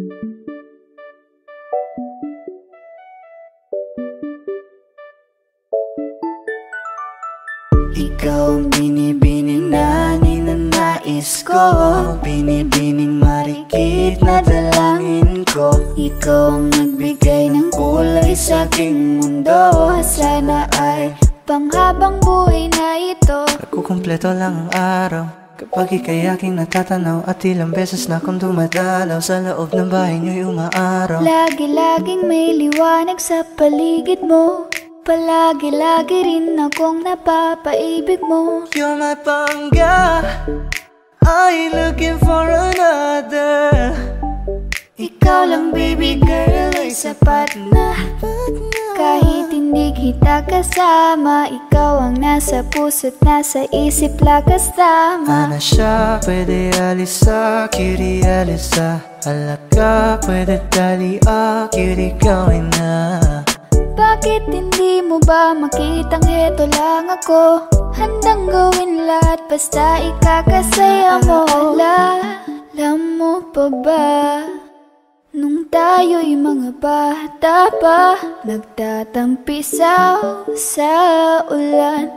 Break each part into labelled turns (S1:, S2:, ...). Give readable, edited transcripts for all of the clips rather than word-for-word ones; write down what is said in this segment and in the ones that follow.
S1: Ikaw ang binibining na ninanais ko, binibining marikit na dalangin ko. Ikaw ang nagbigay ng kulay sa aking mundo. Sana ay panghabang buhay na ito.
S2: Nagkukumpleto lang ang araw kapag ika'y aking natatanaw, at ilang beses na akong dumadalaw sa loob ng bahay niyo'y umaaraw.
S1: Lagi-laging may liwanag sa paligid mo, palagi-lagi rin akong napapaibig mo.
S2: You're my pangga, I ain't looking for another.
S1: Ikaw lang baby girl ay sapat na. Kahit hindi kita kasama, ikaw ang nasa puso't nasa isip lakas tama.
S2: Ana siya, pwede alisa, cutie alisa. Halaka, pwede tali, cutie gawin na.
S1: Bakit hindi mo ba makitang heto lang ako? Handang gawin lahat basta ikakasaya mo. Alam mo pa ba, nung tayo'y mga bata pa, nagtatampisaw sa ulan,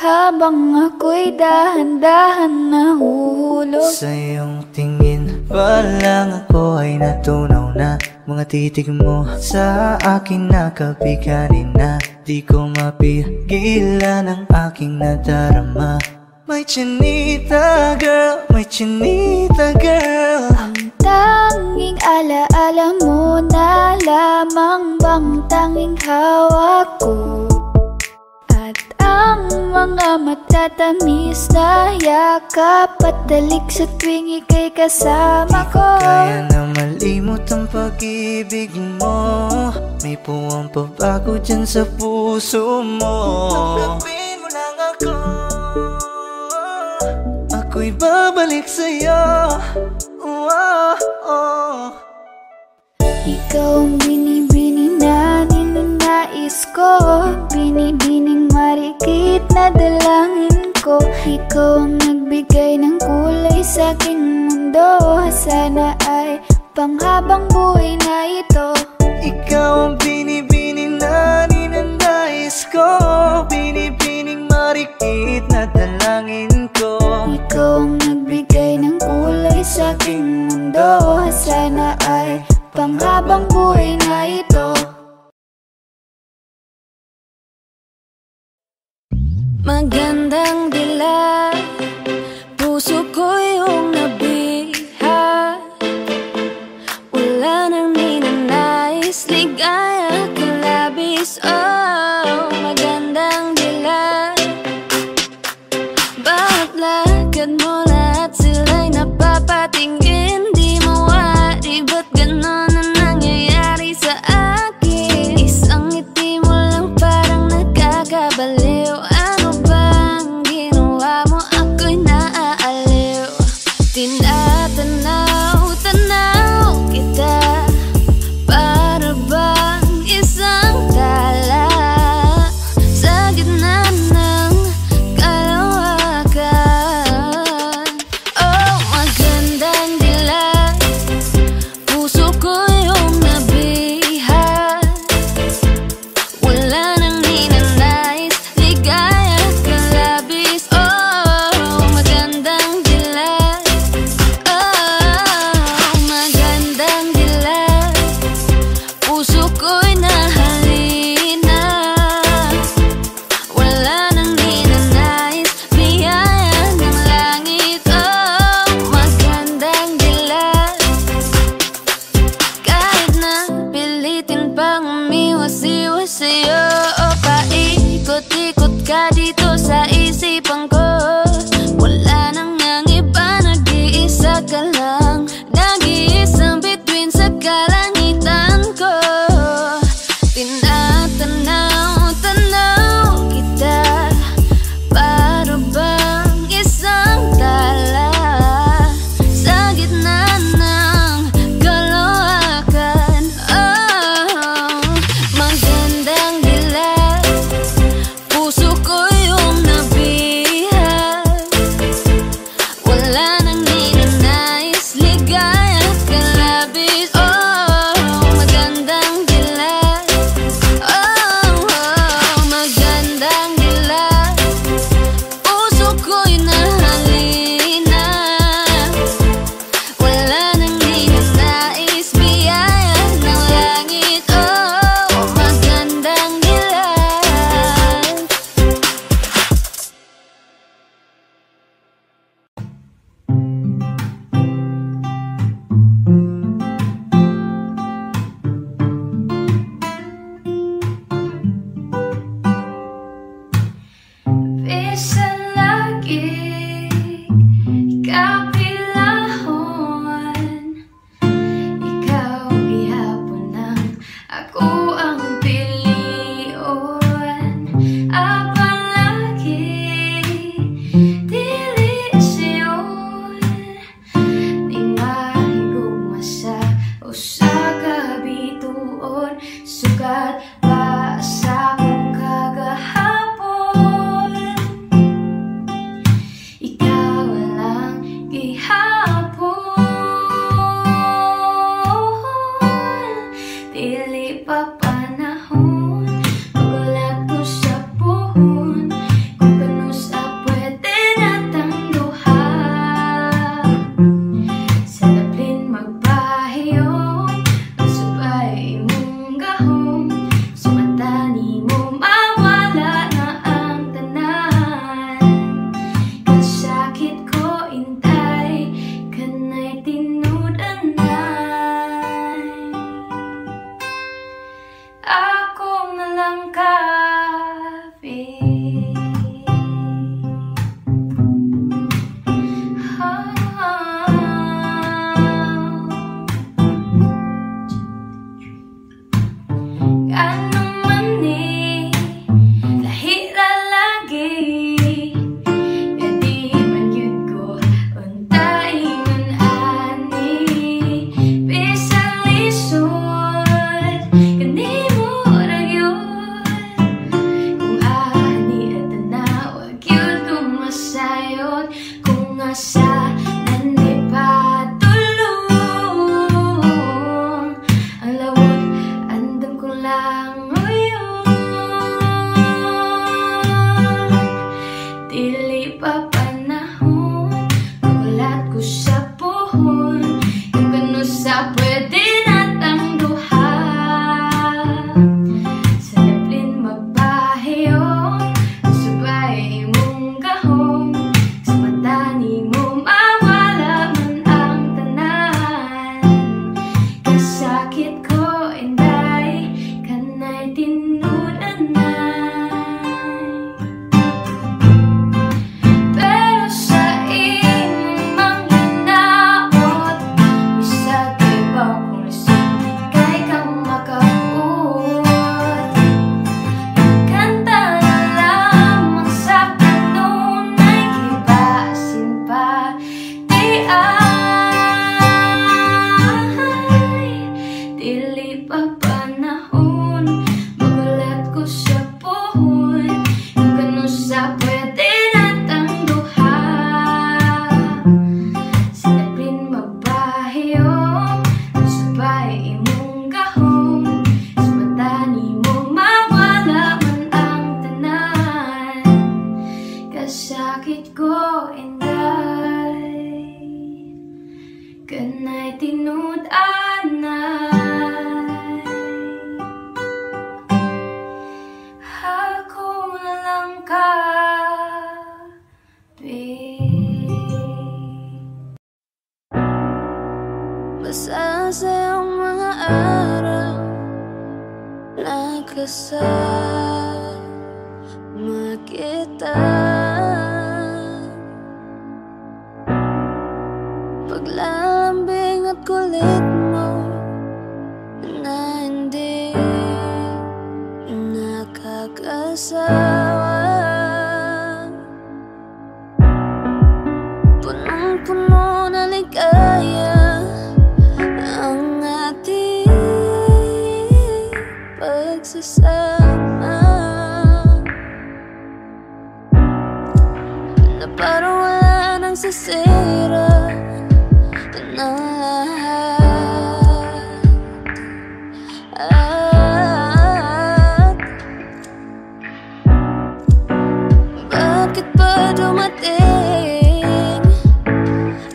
S1: habang ako'y dahan-dahan nahuhulog.
S2: Sa iyong tingin pa lang ako ay natunaw na. Mga titig mo sa akin nakabiganin na. Di ko mapigilan ang aking nadarama. My chinita girl, my chinita girl.
S1: Ang tanging alaala mo na lamang bang tanging hawak ko, at ang mga matatamis na yakap at dalik sa tuwing ika'y kasama ko.
S2: Di ko kaya na malimot ang pag-ibig mo. May puwang pabago dyan sa puso mo. Tanggapin mo lang ako, ako'y babalik sa'yo.
S1: Ikaw ang binibining na ninanais ko, binibining marikit na dalangin ko. Ikaw ang nagbigay ng kulay sa aking mundo. Sana ay panghabang buhay na ito.
S2: Ikaw ang binibining na ninanais ko, binibining marikit na dalangin ko.
S1: Ikaw ang nagbigay ng kulay sa aking mundo. Sana ay panghabang buhay na ito.
S3: Magandang dilag, puso ko yung nabiha. Wala nang ninanais, ligaya ka labis. Oh, magandang dilag, bawat lakad mo lahat sila'y napapatingin. Di mawari, ba't ganon ang nangyayari sa akin? Isang ngiti mo lang parang nagkakabaliw. Ano bang ginawa mo? Ako'y naaaliw. Tinatanaw, tanaw kita, para bang isang tala sa gitna ng kalawakan. Oh, magandang dilag, puso ko yung nabiha. Wala nang ninanais, ligaya ka labis. Oh, magandang dilag. Oh, magandang dilag, puso ko'y nahalina. Wala nang ninanais, biyaya ng langit. Oh, magandang dilag. Kahit na pilitin pang umiwas-iwas sa'yo, o paikot-ikot ka dito sa isipan ko. Wala nang ang iba, nag-iisa ka lang, nag-iisang bituin sa kalangitan ko. Tinatanaw, tanaw kita, para bang isang tala sa gitna ng kalawakan. Oh, magandang dilag. sugat pa sa akong kagahapon. Ikaw lang gihapon. Dili pa panahon, magulat ko sa puhon. Kung kano sa pwede natang duha, sa daplin magpahiyong, masubay mong gahong. Sumatani mo mawala na ang tanan. Kasakit ko intay, kanay tinudanay. Ako na lang kapit. Ganong mani, lahira lagi. Gadi man yun ko, untaingon ani. Bisan lisod, kanimo ra yun. Kung ani at tanawag yun kumasayot. Kung asa nanipatulong, ang lawod andam ko lang ngayon. Dili pa panahon, magulat ko sa puhon. Kung kano sa pwede natang duha, sa daplin magpahiyong, subay mong gahong. Sumatani mo mawala man ang tanan. Kasakit ko inday, kanay tinudanay. Pero sa imong manghinaot, bisag ibaw kung lisod, kay kang makabuot. Kanta na lamang sa kanunay, gibasin pa di ay. Dili pa panahon, magulat ko sa puhon. Kung kano sa pwede natang duha, sa daplin magpahiyong, sabay imong gahong. Sumatani mo mawala man ang tanan. Kasakit ko inday, kanay tinud-anay. Ako na lang kapit. Basta sa iyong mga araw, nakasama kita. Paglalambing at kulit mo na hindi nakakasawa. Punong-puno na ligaya ang ating pagsasama, na parang wala nang sisira ng lahat. At bakit pa dumating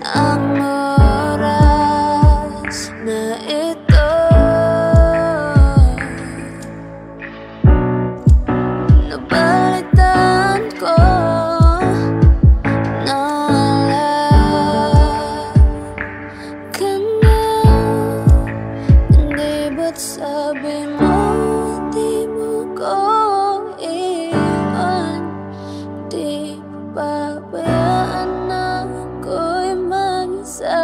S3: ang oras na ito? Nabalitaan ko na wala ka na. Hindi ba't sabi mo di mo ko iwan? Di pabayaan na ako'y mag-isa.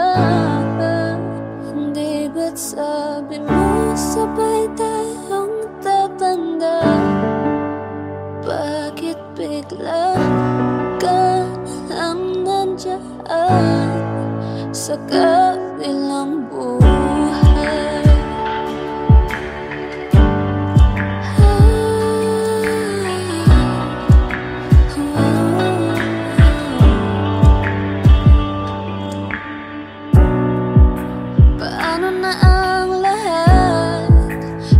S3: Hindi ba't sabi mo sabay tayong tatanda? Bakit bigla ka lang nandiyan sa kabilang buhay? paano na ang lahat?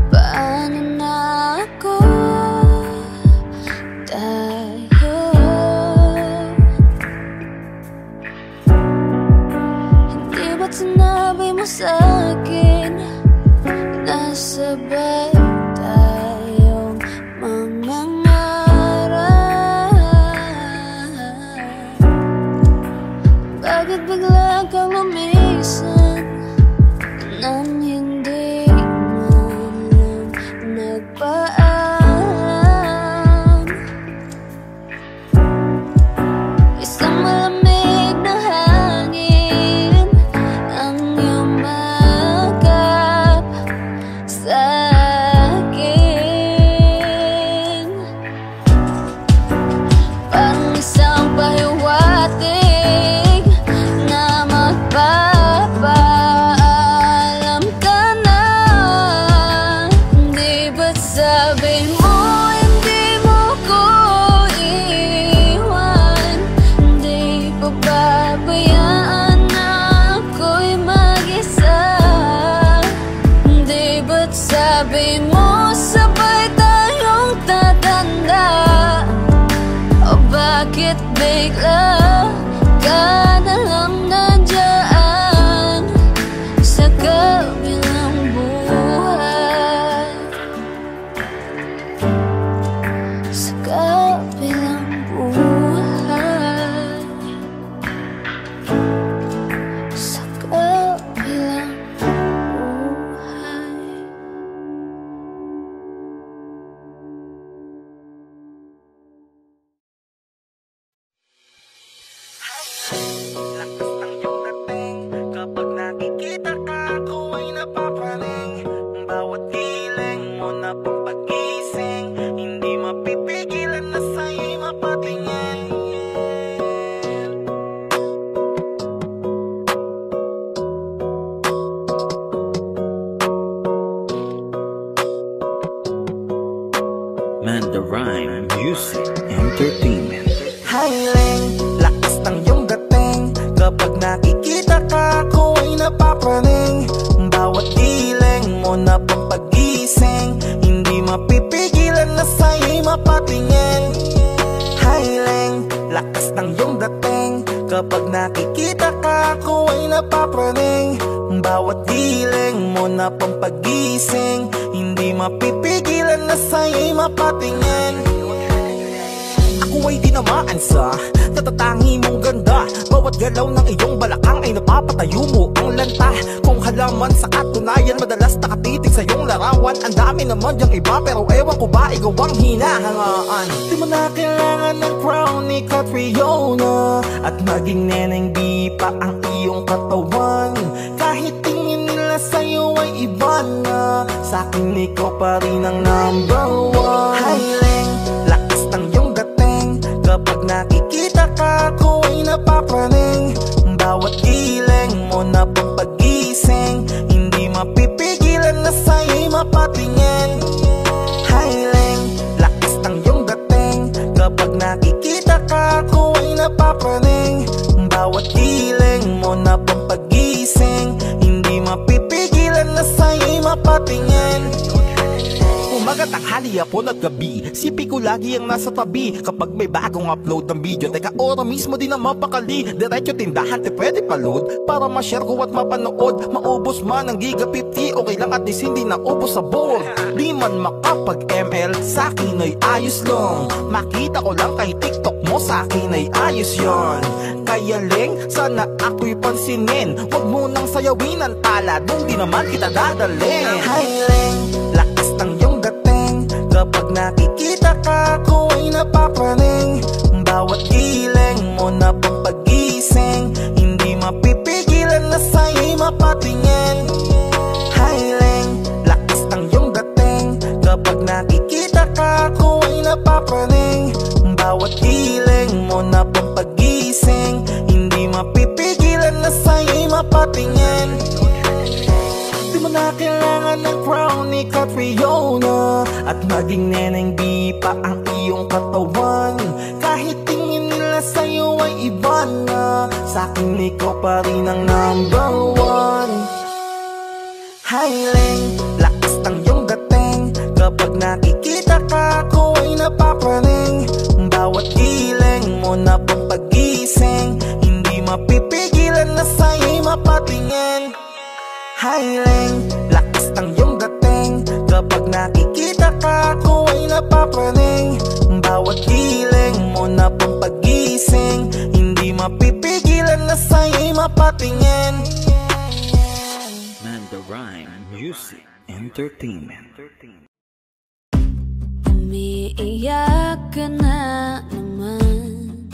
S3: Paano na ako tayo? Hindi ba't sinabi mo sa'kin nasabay tayong mangangarap? Bakit bigla kang lumisan nang hindi man lang nagpaalam? Isang malamig na hangin ang iyong makap sa'kin. Parang isang pahiwatig na magpapaalam ka na. Di ba't sabi mo hindi mo ko iwan? Di pa babayaan na ako'y mag-isa? Di ba't sabi mo sabay tayong tatanda? O bakit bigla ka na lang nandiyan sa kabilang buhay? Sa kabilang buhay. Sa kabilang buhay.
S2: Lakas ng iyong dating, kapag nakikita ka ako ay napapraning. Bawat hiling mo na pagpagising, hindi mapipigilan na sa'yo'y mapatingin.
S4: Mandarine Music Entertainment.
S2: Hiling, lakas ng iyong dating, kapag nakikita ka ako ay napapraning. Bawat hiling mo na pagpagising, hindi mapipigilan na sa'yo'y mapatingin. Hiling, lakas ng iyong dating, kapag nakikita ka ako ay napapraning. Bawat hiling mo na pampagising, hindi mapipigilan na sa'yo'y mapatingin. Ako ay tinamaan sa natatangi mong ganda. Bawat galaw ng iyong balakang ay napapatayo mo ang lanta. Kung halaman sa katunayan, madalas nakatitig sa iyong larawan. Ang dami naman yung iba, pero ewan ko ba ikaw ang hinahangaan. Di mo na kailangan ng crown ni Catriona, at maging neneng di pa ang iyong katawan. Kahit tingin nila sa'yo ay iba na, sa'kin ikaw pa rin ang number one. Hiling, lakas ng iyong dating, kapag nakikita ka ako ay napapraning. Bawat hiling mo na pagpagising, hindi mapipigilan na sa'yo'y mapatingin. Hiling, lakas ng iyong dating, kapag nakikita ka ako ay napapraning. Bawat hiling mo na pagpagising, hindi mapipigilan na sa'yo'y mapatingin. Umaga, tanghali, hapon at gabi, sipi ko lagi ang nasa tabi. Kapag may bagong upload ng video, teka ora mismo din ang mapakali. Diretso tindahan, te pwede pa-load, para ma-share ko at mapanood. Maubos man ang giga 50, okay lang at least hindi na ubos sa board. Di man makapag-ML, sa'kin ay ayos lang. Makita ko lang kay TikTok mo, sa'kin ay ayos yon. Kaya Leng, sana ako'y pansinin, wag mo nang sayawin ang tala, dun di naman kita dadalhin. Hi Leng, lakas ng iyong dating, kapag nakikita ka ako ay napapraning. Bawat hiling mo na pampagising, hindi mapipigilan na sa'yo'y mapatingin. Hi Leng, lakas ng iyong dating, kapag nakikita ka ako ay napapraning. Bawat hiling mo na pampagising, hindi mapipigilan na sa'yo'y mapatingin. Di mo na kailangan ng crown ni Catriona, at maging neneng di pa ang iyong katawan. Kahit tingin nila sa'yo ay iba na, sa'kin ikaw pa rin ang number one. Highling, lakas ng iyong dating. Kapag nakikita ka, ako ay napapraning. Bawat giling mo na pang pagising, hindi mapipigilan na sa'yo'y mapatingin. Highling, lakas ng iyong dating. Kapag nakikita ka, ako ay napapraning. Bawat giling mo na pang pagising, hindi mapipigilan na sa'yo'y mapatingin.
S4: The Rhyme Music Entertainment.
S3: Umiiyak ka na naman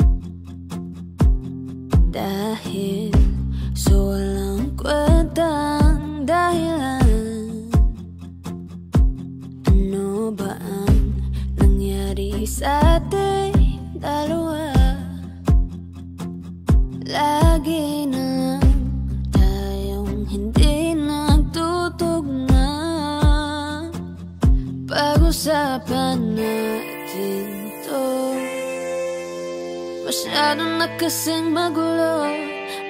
S3: dahil sa walang kwentang dahilan. Ano ba ang nangyari sa ating dalawa? Lagi na lang tayong hindi nagtutugma. Pag-usapan natin to. Masyado na kasing magulo.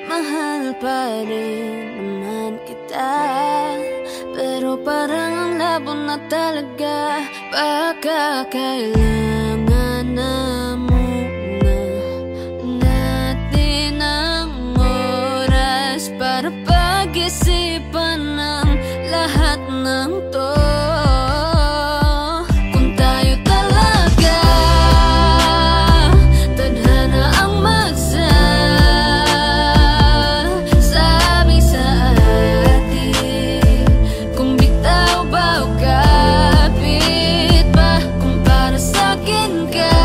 S3: Mahal pa rin naman kita, pero parang ang labo na talaga. Baka kailangan na muna natin ang oras para pag-isipan ng lahat ng to. Kung tayo talaga tadhana ang magsasabi sa atin, kung bitaw ba o kapit ba, kung para sa'kin ka,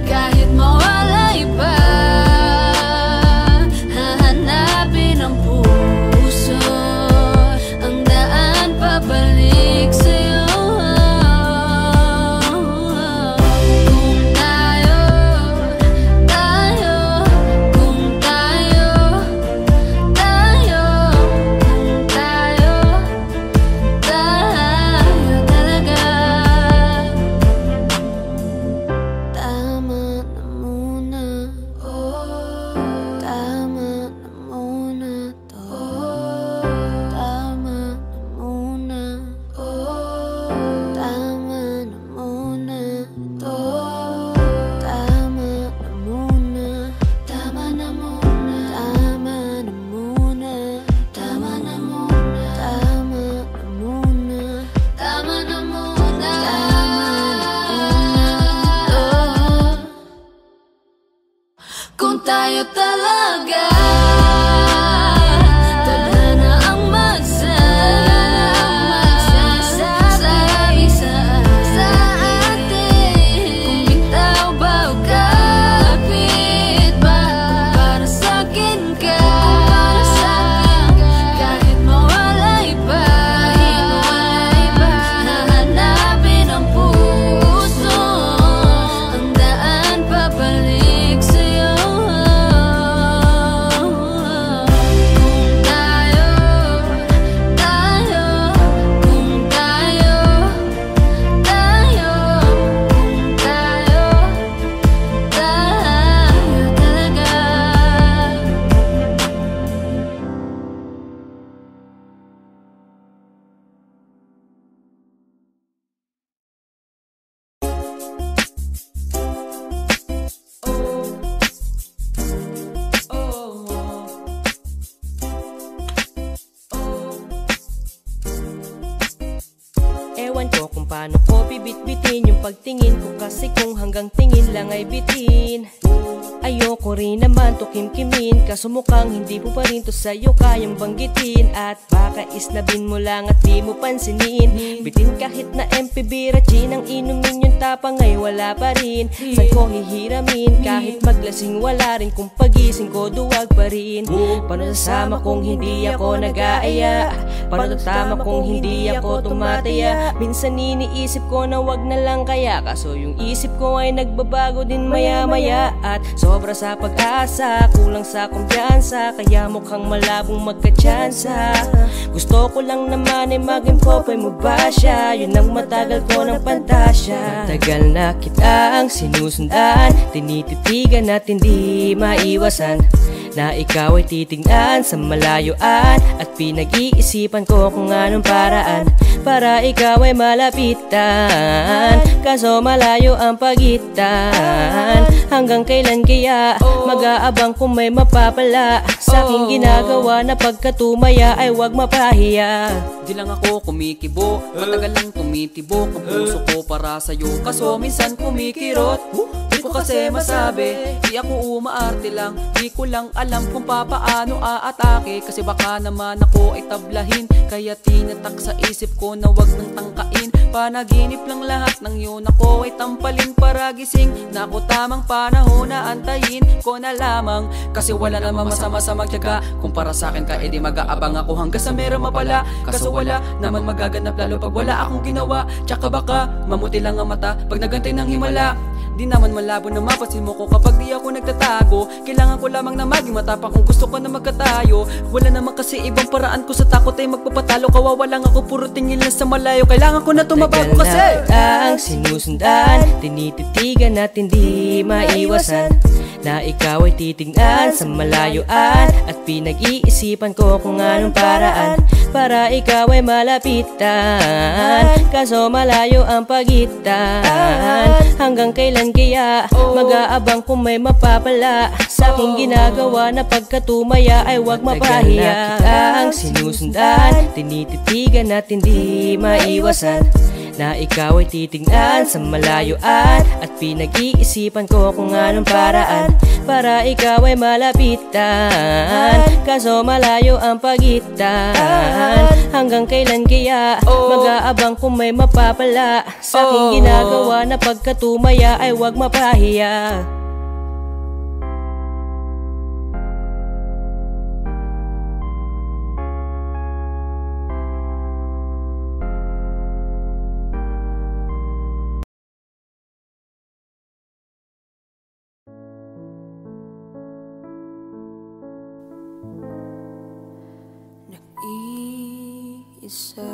S3: kahit mawalay pa, hahanapin ang puso, ang daan pabalik sa'yo. Kung tayo, kung tayo, kung tayo talaga. Tama na muna, tama na muna to. Tama na muna, tama na muna to. Tama na muna, tama na muna, tama na muna, tama na muna, tama na muna, tama na muna, kung tayo talaga tadhana ang magsasabi sa atin, kung bitaw ba o kapit ba, kung para sa'kin ka, kahit mawalay pa, hahanapin ang puso, ang daan pabalik sa'yo. Kung tayo, kung tayo, kung tayo talaga.
S5: Ewan ko kung paano ko bibit-bitin yung pagtingin ko, kasi kung hanggang tingin lang ay bitin. Ayoko rin naman to kimkimin, kaso mukhang hindi mo pa rin to sa'yo kayang banggitin. At baka isnabin mo lang at di mo pansinin. Bitin kahit na MPB Rachin ang inumin, yung tapang ay wala pa rin. Saan ko hihiramin kahit maglasing, wala rin kung pagising ko duwag pa rin. Paano sasama kung hindi ako nag-aaya? Paano tama kung hindi ako tumataya? Minsan iniisip ko na wag na lang kaya, kaso yung isip ko ay nagbabago din maya-maya. At sobra sa pag-asa, kulang sa kumpiyansa, kaya mukhang malabong magkatsansa. Gusto ko lang naman ay maging popoy mo ba siya? Yun ang matagal ko ng pantasya. Matagal na kitang sinusundan, tinititigan at hindi maiwasan. na ikaw ay titignan sa malayuan, at pinag-iisipan ko kung anong paraan para ikaw ay malapitan. Kaso malayo ang pagitan, hanggang kailan kaya mag-aabang kung may mapapala sa aking ginagawa, na pagkatumaya ay wag mapahiya.
S6: Di lang ako kumikibo, matagal lang tumitibok ang puso ko para sa'yo, kaso minsan kumikirot. Di ko kasi masabi, di ako umaarte lang, di ko lang alam kung papaano aatake, kasi baka naman ako ay tablahin, kaya tinatak sa isip ko na wag nang tangkain. Panaginip lang lahat ng yun, ako ay tampalin para gising, na ako tamang panahon na antayin ko na lamang, kasi wala namang masama sa magtiyaga. Kung para sa akin ka, edi mag-aabang ako hanggang sa meron mapala, kaso wala naman magaganap lalo pag wala akong ginawa. Tsaka baka mamuti lang ang mata pag nagantay ng himala, di naman malabo na mapasin mo ko kapag di ako nagtatago. Kailangan ko lamang na maging matapang kung gusto ko na magkatayo. Wala naman kasi ibang paraan ko sa takot ay magpapatalo. Kawawa lang ako, puro tingin lang sa malayo. Kailangan ko na tumabago kasi
S5: ang sinusundan, tinititigan at hindi maiwasan, na ikaw ay titignan sa malayuan, at pinag-iisipan ko kung anong paraan para ikaw ay malapitan. Kaso malayo ang pagitan, hanggang kailan kaya mag-aabang kung may mapapala sa aking ginagawa, na pagkatumaya ay wag mapahiya. Ang sinusundan, tinititigan at hindi maiwasan, na ikaw ay titignan sa malayuan, at pinag-iisipan ko kung anong paraan para ikaw ay malapitan. Kaso malayo ang pagitan, hanggang kailan kaya mag-aabang kung may mapapala sa aking ginagawa, na pagkatumaya ay wag mapahiya.
S3: Isa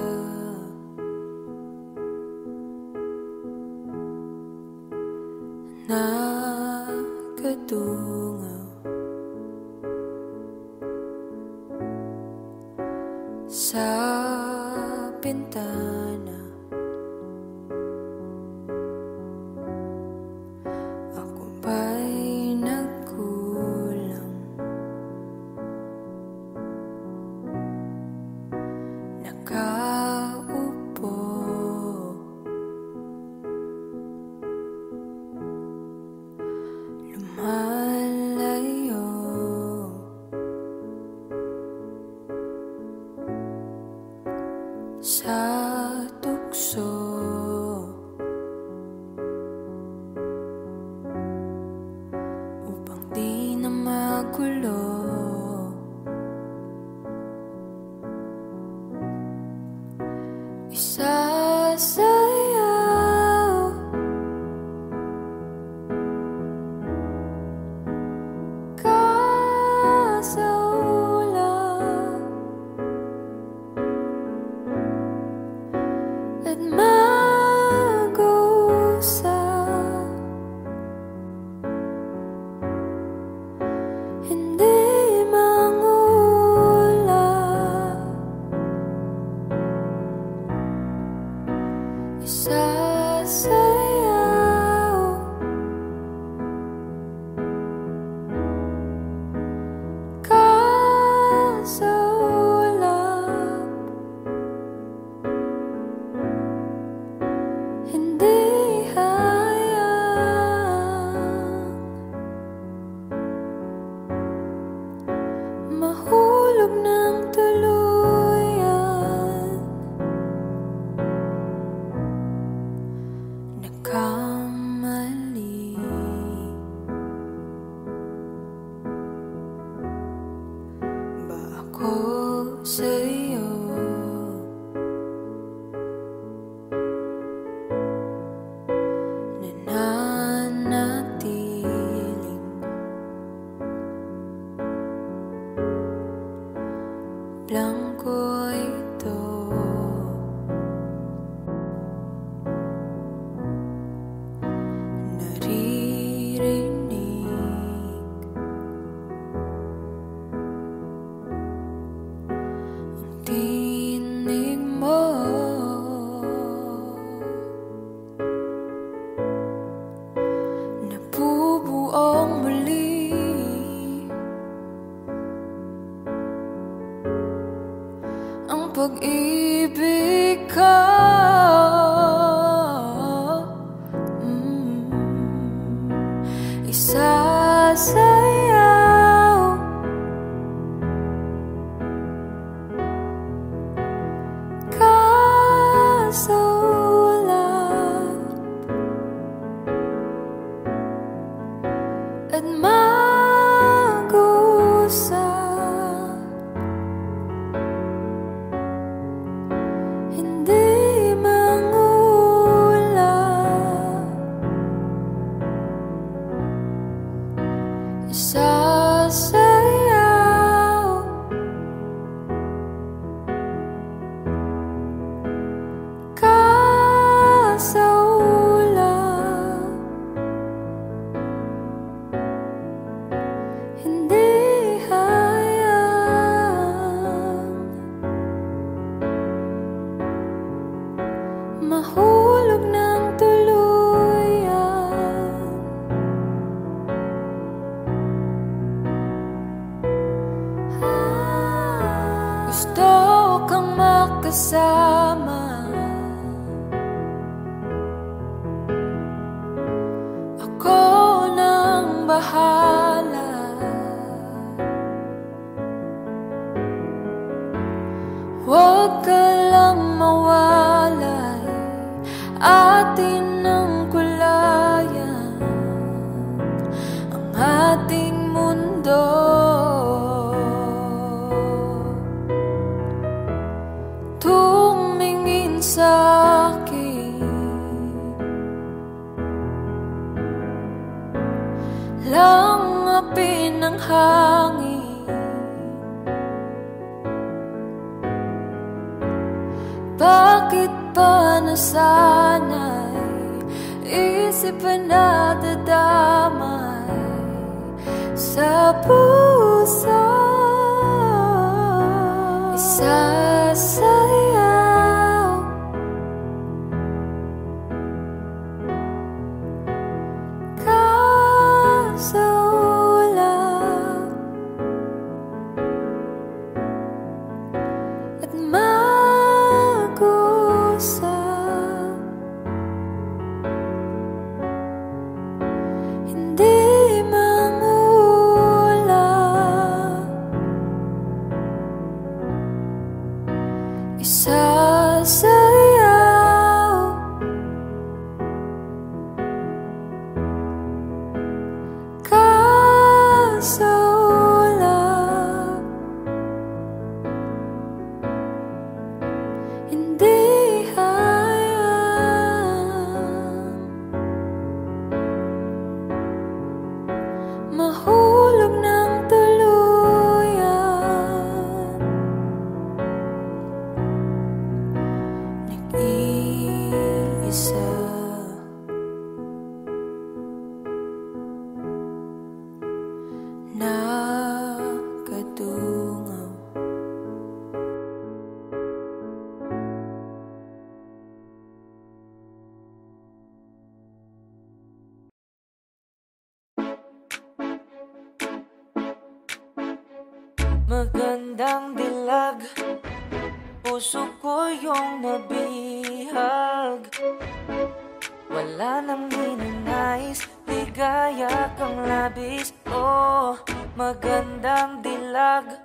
S3: nakadungaw sa bintana, ako ba'y nagkulang? Nakaupo lumalayo, sa tukso upang di na magulo. Isasayaw ka sa ulap at mag-usap, hindi mangulap. Isasayaw ka sa ulap, hindi hayang mahulog ng tuluyan. tinig mo. Nabubuong muli ang pag-ibig ko. Isasayaw kaso wala at mag-usap, hindi mangulap. Isasayaw kaso wala, hindi hayang mahulog ng tuluyan. Gusto kang makasama, ako nang bahala. Huwag ka lang mawalay, atin ang kulayan ang ating mundo. Tumingin sa'kin, langapin ng hangin. Bakit pa nasanay isip na dadamay sa puso? Isasayaw kaso wala at mag-usap, hindi mangulap. Isasayaw kaso wala, hindi hayang mahulog ng tuluyan. Nag-iisa nakadungaw.
S2: Magandang dilag, puso ko yung nabihag. Wala nang ninanais, ligaya kang labis. Oh, magandang dilag.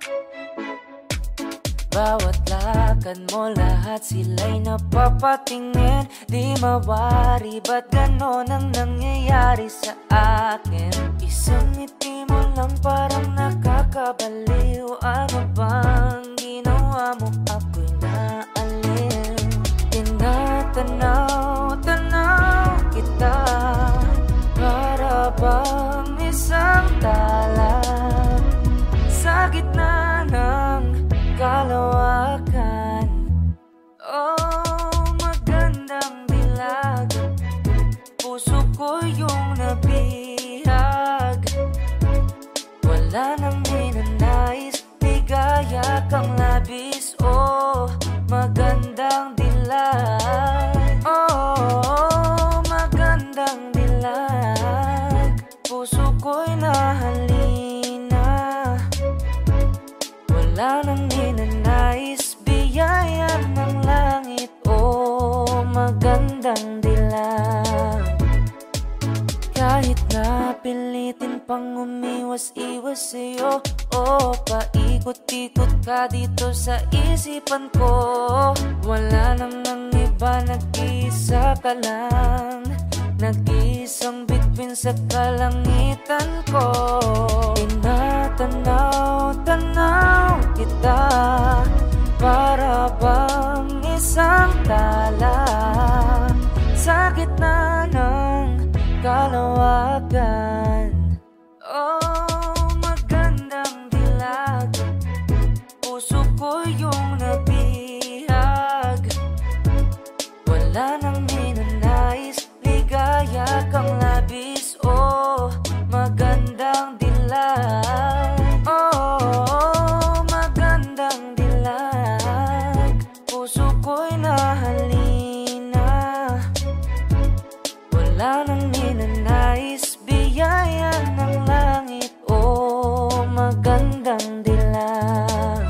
S2: Bawat lakad mo, lahat sila'y napapatingin. Di mawari, ba't ganon ang nangyayari sa akin? Isang ngiti mo lang parang nakakabaliw. Ano bang ginawa mo? Ako'y naalin. Tinatanaw-tanaw kita, para bang isang talat sa gitna ng kalawakan. Oh, magandang dilag, puso ko yung nabihag. Wala nang ninanais, ligaya kang labis. Oh,
S7: magandang dilag. Kahit na pilitin pang umiwas-iwas sa'yo, paikot-ikot ka dito sa isipan ko. Wala namang iba, nag-iisa ka lang, nag-iisang bituin sa kalangitan ko. Tinatanaw-tanaw kita, para bang isang tala sa gitna ng kalawagan. Magandang dilag, puso ko yung nabihag. Wala nang ninanais, ligaya kang labis. Magandang dilag. Magandang dilag, puso ko'y nahalina. Wala nang ninanais, biyaya ng langit. Magandang dilag.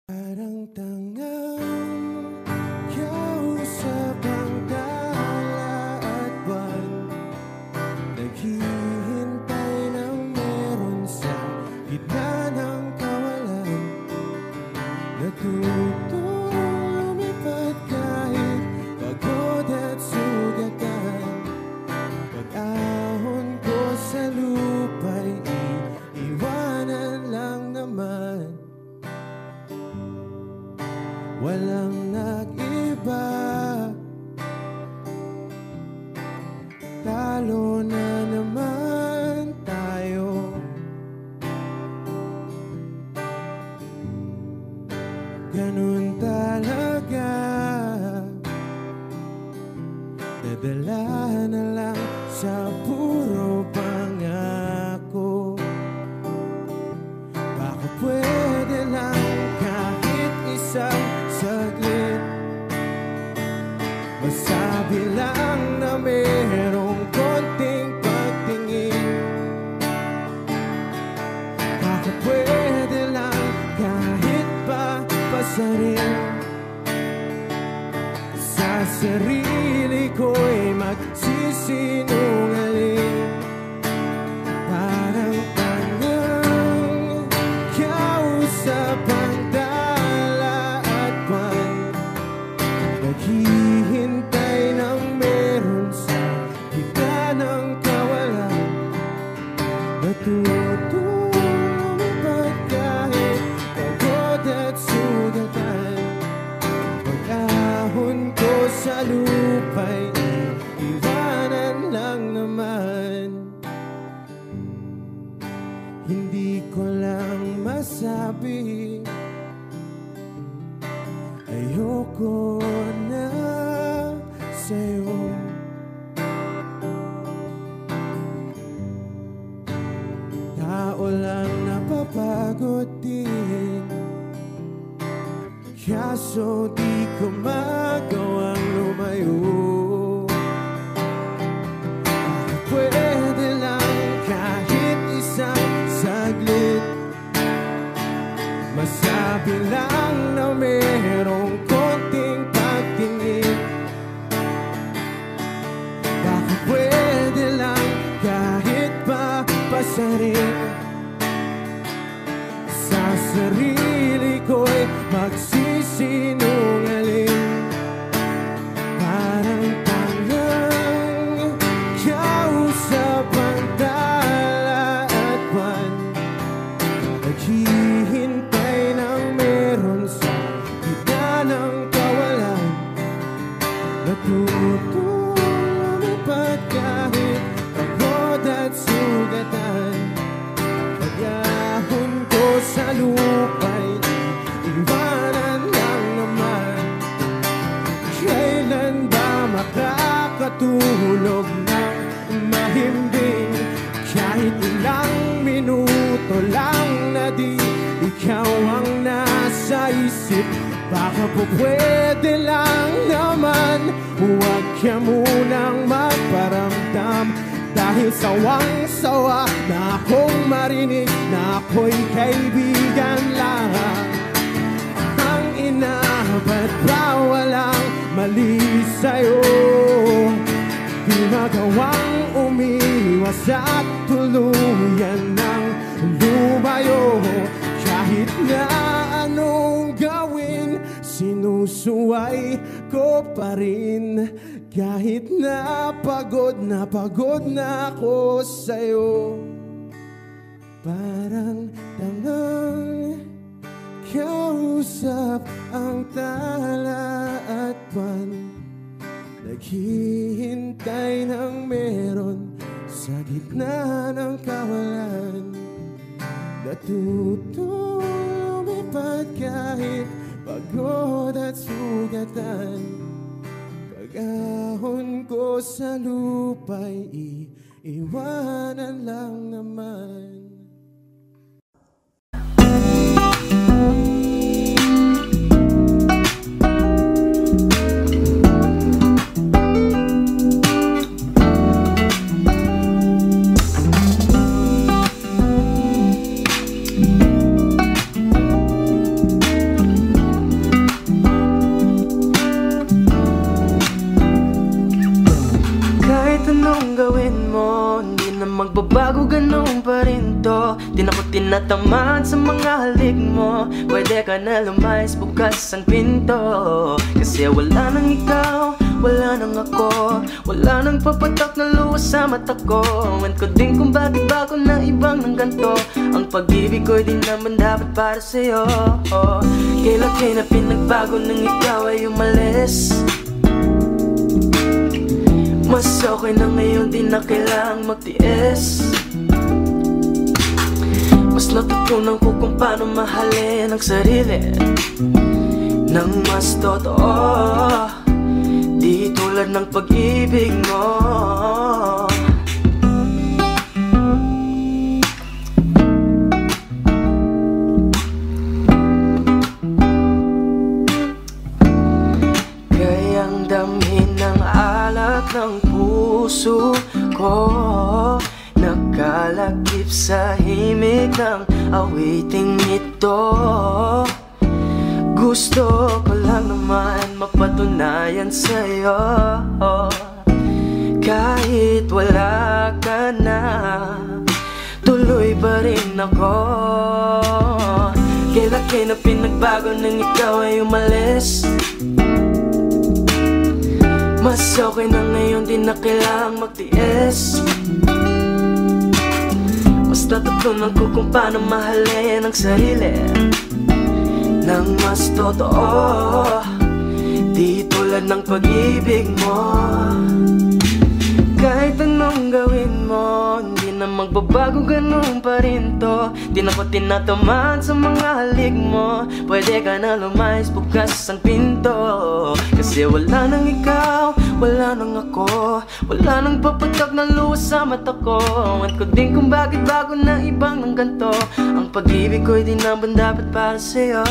S8: Parang tangang kausap ang tala at buwan, naghihintay ng meron sa gitna ng kawalan. Natutong lumipad kahit pagod at sugatan. Pag-ahon ko sa lupa'y iiwanan lang naman. Walang nag-iba, talo na naman tayo. Ganun talaga, nadala na lang sa puro pangako. Baka pwede lang kahit isang saglit, masabi lang na merong konting pagtingin. Baka pwede lang kahit pa pasarin. Sa sarili ko'y magsisinungaling. Parang tangang kausap ang dala at buwan, naghihintay ng meron sa gitna ng kawalan. Natutong lumipad kahit pagod at sugatan. Pag-ahon ko sa lupa'y iwanan lang naman. Hindi ko lang masabi, ayoko na sa'yo. Tao lang napapagod din, kaso di ko magawang lumayo. Baka pwede lang kahit isang saglit, masabi lang na merong konting pagtingin. Baka pwede lang kahit pa pasarin. Sa sarili ko'y magsisinungaling. Parang tangang kausap ang dala at buwan, naghihintay ng meron sa gitna ng kawalan. Natutong lumipad kahit pagod at sugatan. Pag-ahon ko sa lupa'y iwanan lang naman. Kailan ba makakatulog ng mahimbing? Kahit ilang minuto lang na di ikaw ang nasa isip. Baka po pwede lang naman, huwag ka munang magparamdam. Dahil sawang-sawa na akong marinig na ako'y kaibigan lang. Ang mali sa'yo. Di magawang umiwas at tuluyan ng lumayo. Kahit na anong gawin, sinusuway ko pa rin. Kahit na pagod na ako sa'yo. Parang tangang kausap ang tala at buwan, naghihintay ng meron sa gitna ng kawalan. Natutong lumipad kahit pagod at sugatan. Pag-ahon ko sa lupa'y iiwanan lang naman.
S2: Magbabago ganun pa rin to. Di na ko tinatamad sa mga halik mo. Pwede ka na lumayas, bukas ang pinto. Kasi wala nang ikaw, wala nang ako. Wala nang papatak na luwas sa mata ko. Ewan ko din kung bakit ba ako na ibang ng ganto. Ang pag-ibig ko'y di naman dapat para sa'yo. Kailan na pinagbago nang ikaw ay umalis. Mas okay na ngayon, di na kailangang magtiis. Mas natutunan ko kung paano mahalin ang sarili nang mas totoo. Di tulad ng pag-ibig mo. Kayang damhin ng alat ng puso ko, nakalakip sa himig ng awiting ito. Gusto ko lang naman mapatunayan sa'yo, kahit wala ka na, tuloy pa rin ako. Kailan na pinagbago nang ikaw ay umalis. Mas okay na ngayon, di na kailangang magtiis. Mas natutunan ko kung paano mahalin ang sarili nang mas totoo. Di tulad ng pag-ibig mo. Kahit anong gawin mo, hindi na magbabago, ganun pa rin to. Di na ko tinatamad sa mga halik mo. Pwede ka na lumayas, bukas ang pinto. Kasi wala nang ikaw, wala nang ako. Wala nang papatak na luwas sa mata ko. Ewan ko din kung bakit bago na ibang ng ganto. Ang pag-ibig ko'y di naman dapat para sa'yo.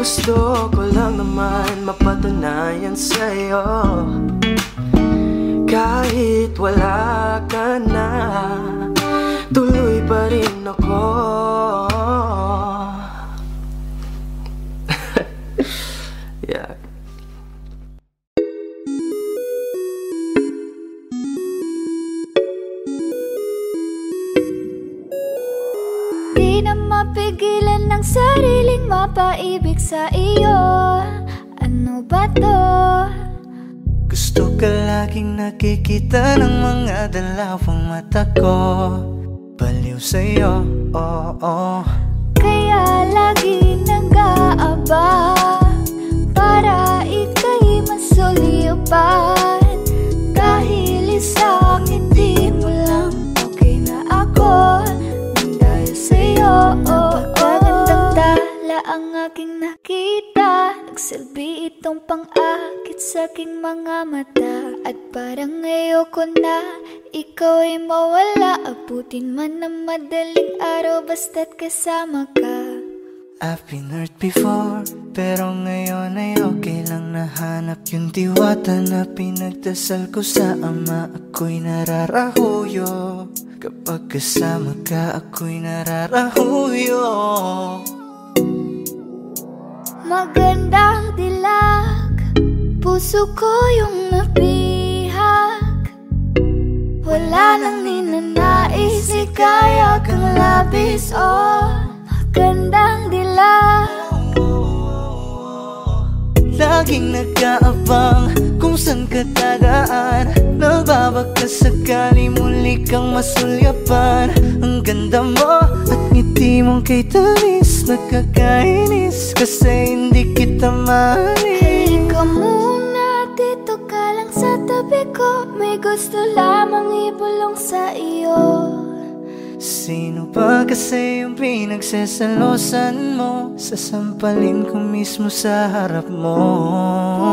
S2: Gusto ko lang naman mapatunayan sa'yo, kahit wala ka na, tuloy pa rin ako. Yeah.
S3: Di na mapigilan ng sariling mapaibig sa iyo. Ano ba to?
S2: Gusto ka laging nakikita ng mga dalawang mata ko. Baliw sa'yo, oo.
S3: Kaya lagi nag-aaba para ika'y masulipan. Dahil isang ngiti mo lang, okay na ako nang dahil sa'yo. Napakagandang tala ang aking nakita. Nagsilbi itong pang-akit sa aking mga mata. At parang ayoko na ikaw ay mawala. Abutin man ng madaling araw basta't kasama ka.
S2: I've been hurt before, pero ngayon ay okay lang na. hinahanap yung diwata na pinagdasal ko sa ama. Ako'y nararahuyo kapag kasama ka, ako'y nararahuyo.
S3: Magandang dilag, puso ko yung nabihag. Wala nang ninanais, ikaya kang labis. Oh, magandang dilag.
S2: Laging nag-aabang kung saan ka dadaan. Nagbabaka sakali muli kang masulyapan. Ang ganda mo at ngiti mong kay tamis, nakakainis kasi hindi kita maalis.
S3: Halika muna, dito ka lang sa tabi ko. May gusto lamang ibulong sa iyo.
S2: Sino ba kasi yung pinagsasalosan mo? Sasampalin ko mismo sa harap mo.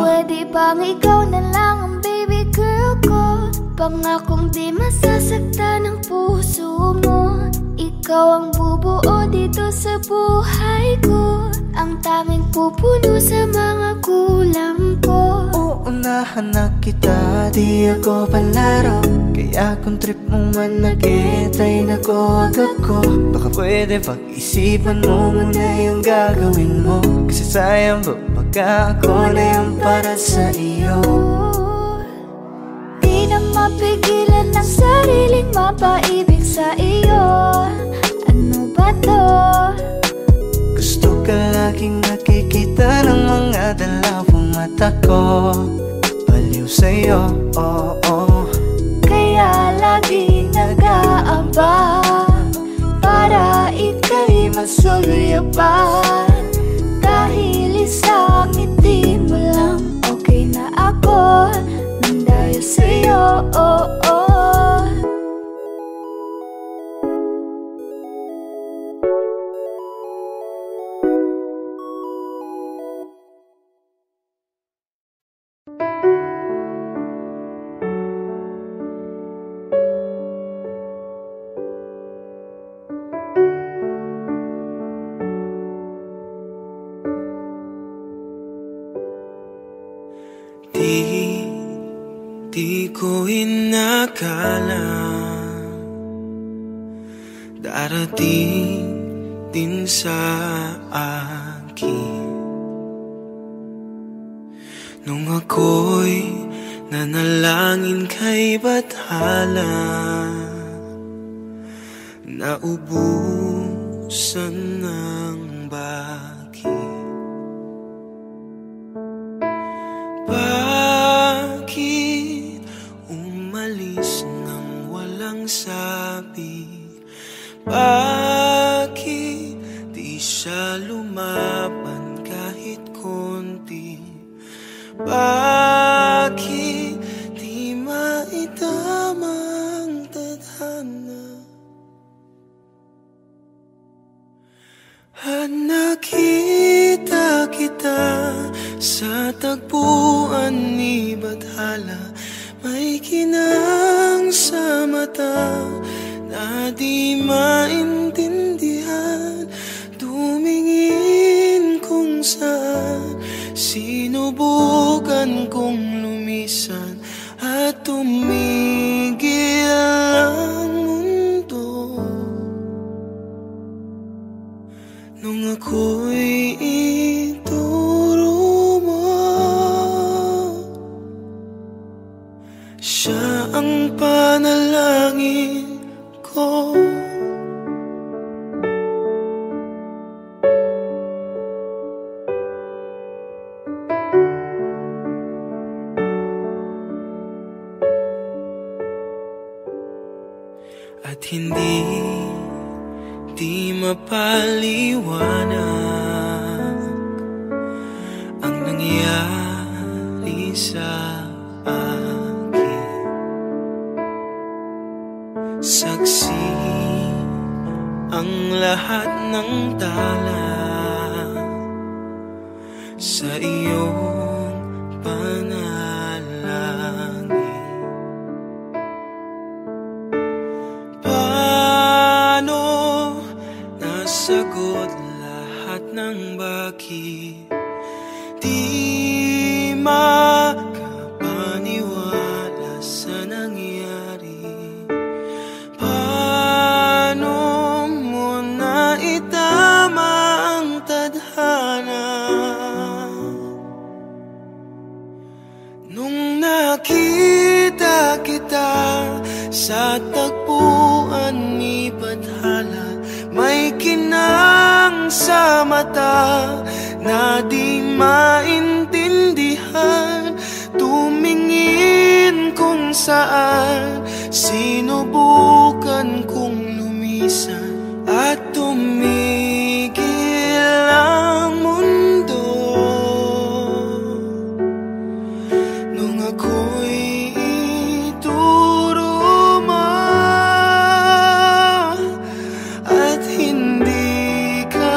S3: Pwede bang ikaw na lang ang baby girl ko? Pangakong di masasaktan ang puso mo. Ikaw ang bubuo dito sa buhay ko, ang tanging pupuno sa mga kulang ko.
S2: Uunahan na kita, di ako palaro. Kaya kung trip mo man nag-get ay nakuwag ako. Baka pwede pag-isipan mo muna yung gagawin mo. Kasi sayang ba baka ako na yung para sa iyo.
S3: Di na mapigilan ang sariling mapaibig sa iyo. Ano ba to?
S2: Gusto ka laging nakikita ng mga dalawang mata ko. Baliw sa'yo, oh, oh.
S3: Kaya lagi nag-aabang para ika'y masulyapan. Dahil isang ngiti mo lang, okay na ako nang dahil sa'yo, oh, oh.
S8: Di ko inakala darating din sa akin nung ako'y nanalangin kay Bathala. Naubusan ng bakit. Bakit umalis nang walang sabi? Bakit di siya lumaban kahit konti? Bakit di maitamang tadhana? At nakita kita sa tagpuan ni Bathala. May kinang sa mata na di maintindihan. Tumingin kung saan, sinubukan kong lumisan at tumigil ang mundo. Nung ako'y ituro mo, siya ang panalangin ko. At hindi mapaliwanag ang nangyari sa akin. Saksi ang lahat ng tala sa iyong panalangin. Paano nasagot lahat ng bakit? Di makapaniwala sa nangyari. Paano mo na itama ang tadhana nung nakita kita sa tagpuan ni Bathala? May kinang sa mata na di maintindihan, tumingin kung saan, sinubukan kong lumisan at tumigil ang mundo nung ako'y ituro mo at hindi ka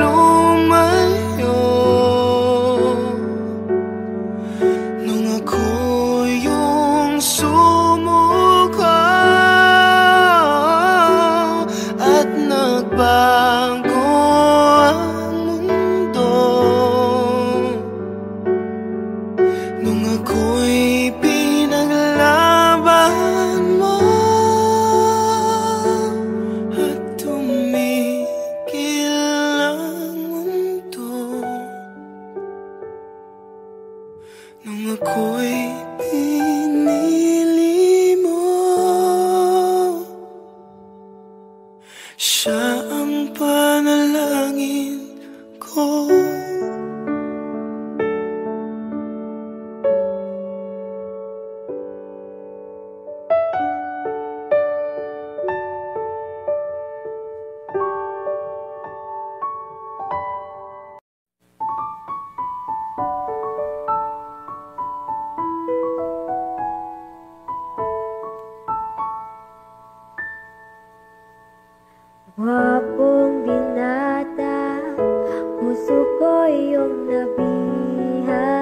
S8: lumayo. Nung ako yung sumuko at nagbago ang mundo, nung ako'y pinaglaban mo at tumigil ang mundo, nung ako'y pinili mo, siya ang panalangin ko.
S9: Gwapong binata, puso ko iyong nabiha.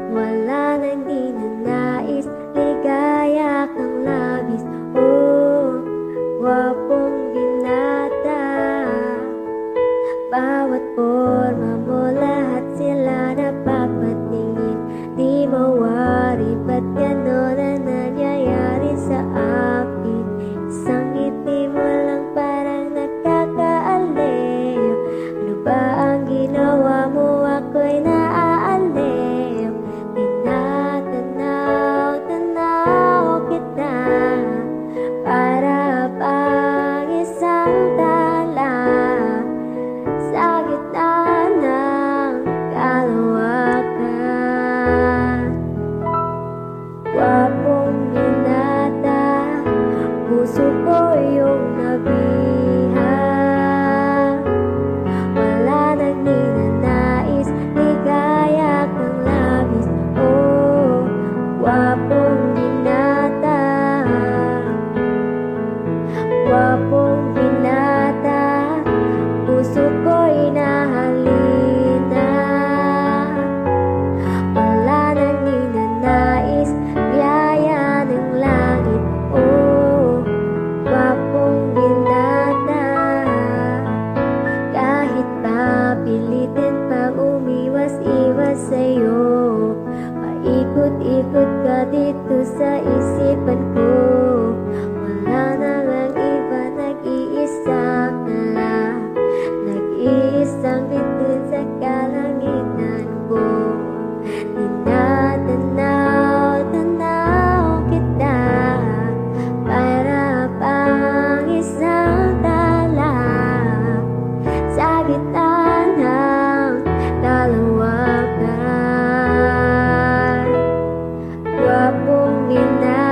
S9: Wala nang ninanais, ligaya kang labis. Oh, gwapong binata, bawat forma mo, lahat sila napapatingin. Di mawari, ba't ganon ang nangyayari sa akin? Isang ngiti mo lang parang nakakaaliw. Ano ba ang ginawa mo? Ako'y naaaliw. Tinatanaw kita para pang isang tala sa gitna ng kalawakan. Gwapong binata, puso ko iyong nabiha. Wala nang ninanais, ligaya kang labis. Oh, gwapong binata, gwapong binata, puso ko'y nahalina. Wala nang ninanais, biyaya ng langit. Oh, gwapong binata, kahit pa pilitin pang umiwas-iwas sa'yo, paikot-ikot ka dito sa isipan ko. Wala nang ang iba, nag-iisa ka lang, nag-iisang bituin sa kalangitan ko. Tinatanaw kita para pang isang tala sa gitna ng kalawakan. Gwapong binata,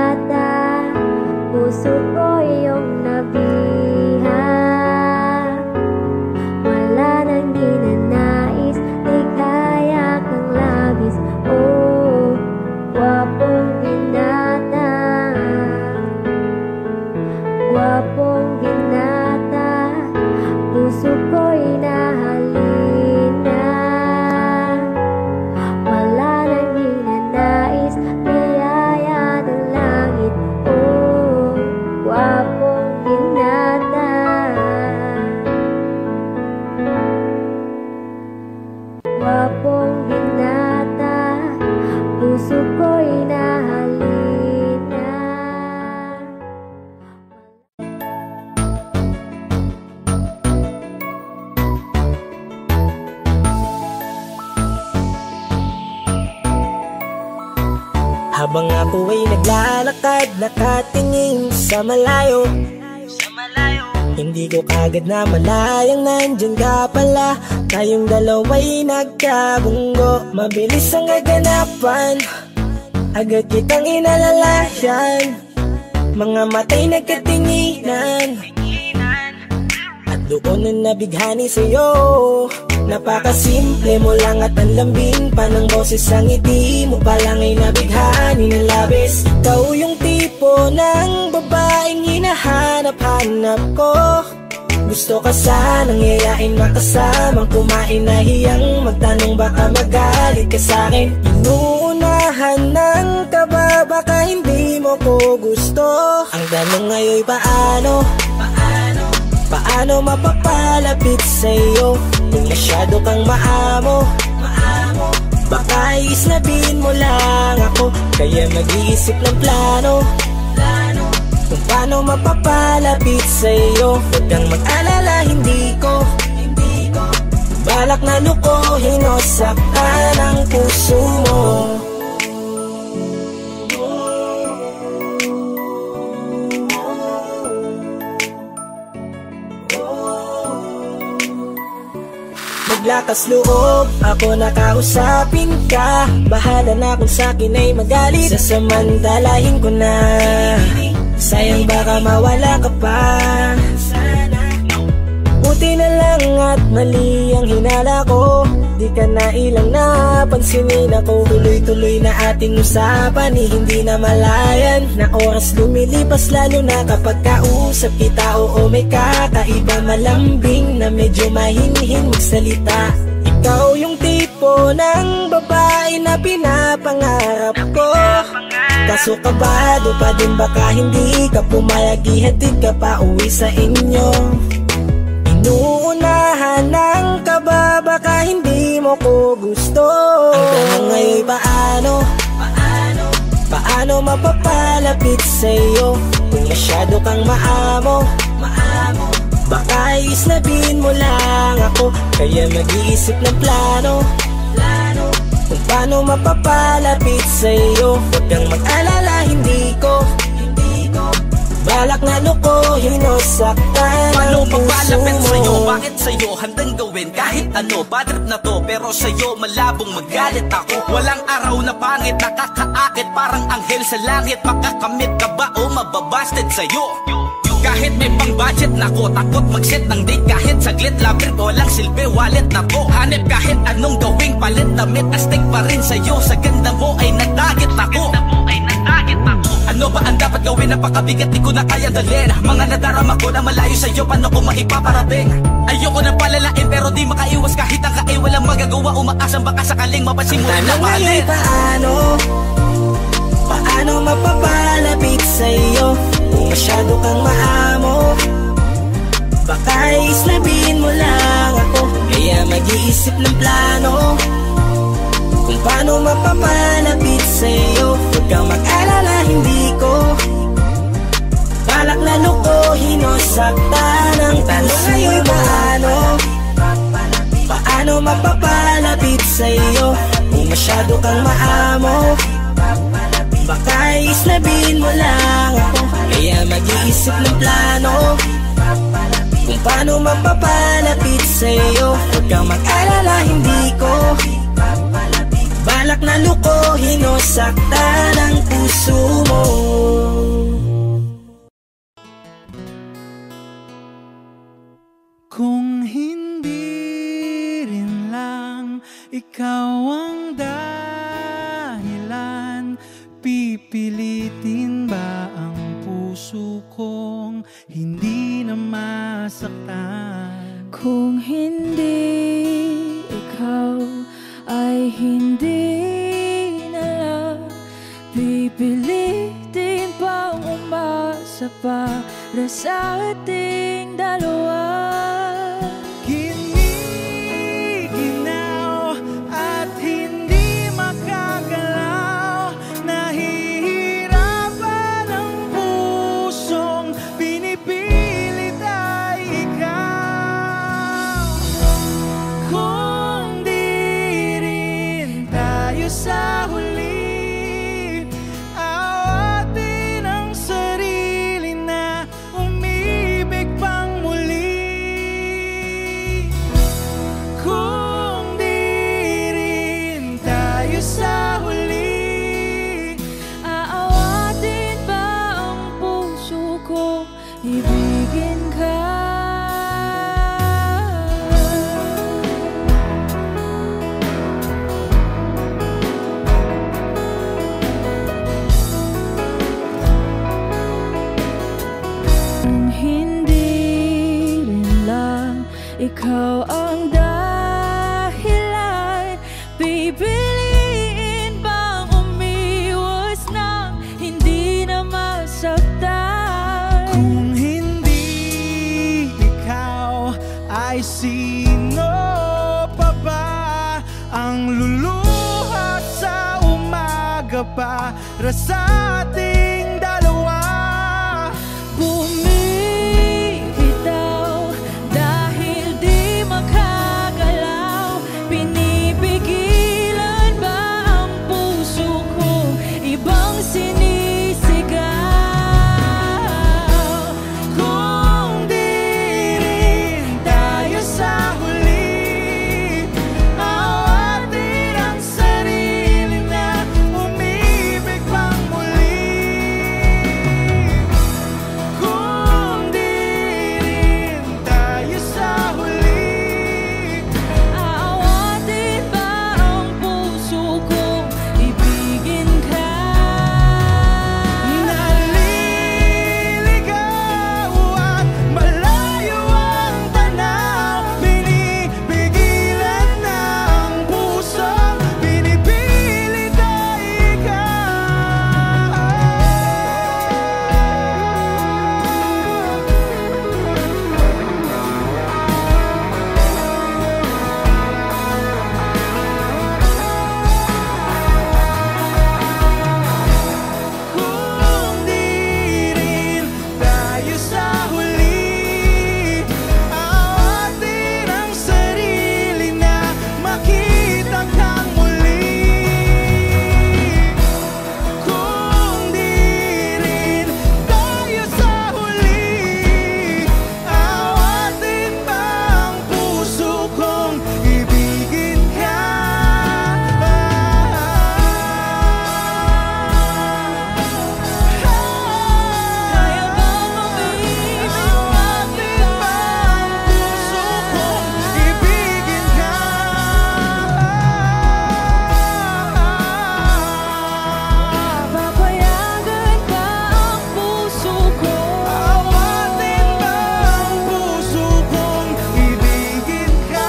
S10: Habang ako ay naglalakad, nakatingin sa malayo, hindi ko kagad na malayang nandyan ka pala. Tayong dalawa'y nagkabunggo, mabilis ang aganapan, agad kitang inalalayan. Mga matay nagkatinginan, at doon na nabighani sa'yo. Napakasimple mo lang at ang lambing pa ng boses, ang ngiti mo pa lang ay nabighani ng labis. Ikaw yung tipo ng babaeng hinahanap-hanap ko. Gusto ka sanang yayain, makasamang kumain, nahiyang magtanong baka magalit ka sa'kin. Inuunahan ng kaba, baka hindi mo ko gusto. Ang tanong ngayon paano? Paano mapapalapit sa'yo kung masyado kang maamo? Baka islabin mo lang ako, kaya mag-iisip ng plano kung paano mapapalapit sa'yo. Huwag kang mag-alala, hindi ko balak na lukohin o saktan ang puso mo. Lakas loob, ako nakausapin ka. Bahala na kung sa'kin ay magalit, sasamantalahin ko na. Sayang baka mawala ka pa. Buti na lang at mali ang hinala ko, di ka na ilang napansinin ako. Tuloy-tuloy na ating usapan, hindi na malayan. Na oras lumilipas lalo na kapag kausap kita. Oo, may kakaiba, malambing na medyo mahinhin magsalita. Ikaw yung tipo ng babae na pinapangarap ko. Kaso kabado pa din, baka hindi ka pumayag, ihatid ka pa uwi sa inyo. Inuunahan ng kaba, baka hindi mo ko gusto. Ang tanong ngayon paano? Paano mapapalapit sa'yo kung masyado kang maamo? Baka islabin mo lang ako, kaya mag-iisip ng plano kung paano mapapalapit sa'yo. Huwag kang mag-alala, hindi ko balak na lukohin o saktan ang puso mo.
S11: Sa'yo, bakit sa'yo handang gawin kahit ano? Bad trip na to, pero sa'yo malabong magalit ako. Walang araw na pangit, nakakaakit parang anghel sa langit. Makakamit ka ba o mababasted sa'yo? Kahit may pang budget na ko, takot mag-set ng date kahit saglit. Labir ko lang silbi, wallet na to. Hanip kahit anong gawing palit, damit astig pa rin sa'yo. Sa ganda mo ay nagdagit ako. Ano ba ang dapat gawin? Napakabigat, di ko na kaya dalhin. Mga nadarama ko na malayo sa'yo, paano ko maipaparating? Ayoko na palalain pero di makaiwas kahit ang kain. Walang magagawa, umaasang baka sakaling mapasimulan na mahalin.
S10: Paano mapapalapit sa'yo kung masyado kang maamo? Baka islabin mo lang ako, kaya mag-iisip ng plano kung paano mapapalapit sa'yo. Huwag kang mag-alala, hindi ko balak na lukohin o saktan ang tanong ngayon paano mapapalapit sa'yo kung masyado kang maamo? Baka islabin mo lang ako, kaya mag-iisip ng plano kung paano mapapalapit sa'yo. Huwag kang mag-alala, hindi ko balak na lukohin o saktan ang puso mo.
S12: Kung hindi rin lang ikaw ang dahilan, pipilitin ba ang puso kong hindi na masaktan?
S13: Kung hindi ikaw ay hindi na lang, pipilitin bang umasa para sa ating dalawa?
S12: Giniginaw at hindi makagalaw, nahihirapan ang pusong pinipilit ay ikaw. Kung di rin tayo sa huli
S13: ikaw ang dahilan. Pipiliin bang umiwas nang hindi na masaktan?
S12: Kung hindi ikaw, ay sino pa ba ang luluha sa umaga para sa ating dalawa?
S13: Bumibitaw dahil di makagalaw. Pinipigilan ba ang puso ko ibang sinisigaw?
S12: Kung di rin tayo sa huli, awatin ang sarili na umibig pang muli. Kung di rin tayo sa huli,
S13: Aawatin ba ang puso kong ibigin ka?
S12: naliligaw at malayo ang tanaw, pinipigilan ng puso, pinipilit ay ikaw. Kung di rin tayo sa huli, awatin ang sarili na makita kang muli. Kung di rin tayo sa huli, awatin ba ang puso kong ibigin ka?
S13: Kaya bang umibig
S12: Awatin ba ang puso kong ibigin ka?
S13: Papayagan ba ang puso ko?
S12: Awatin ba ang puso kong ibigin ka?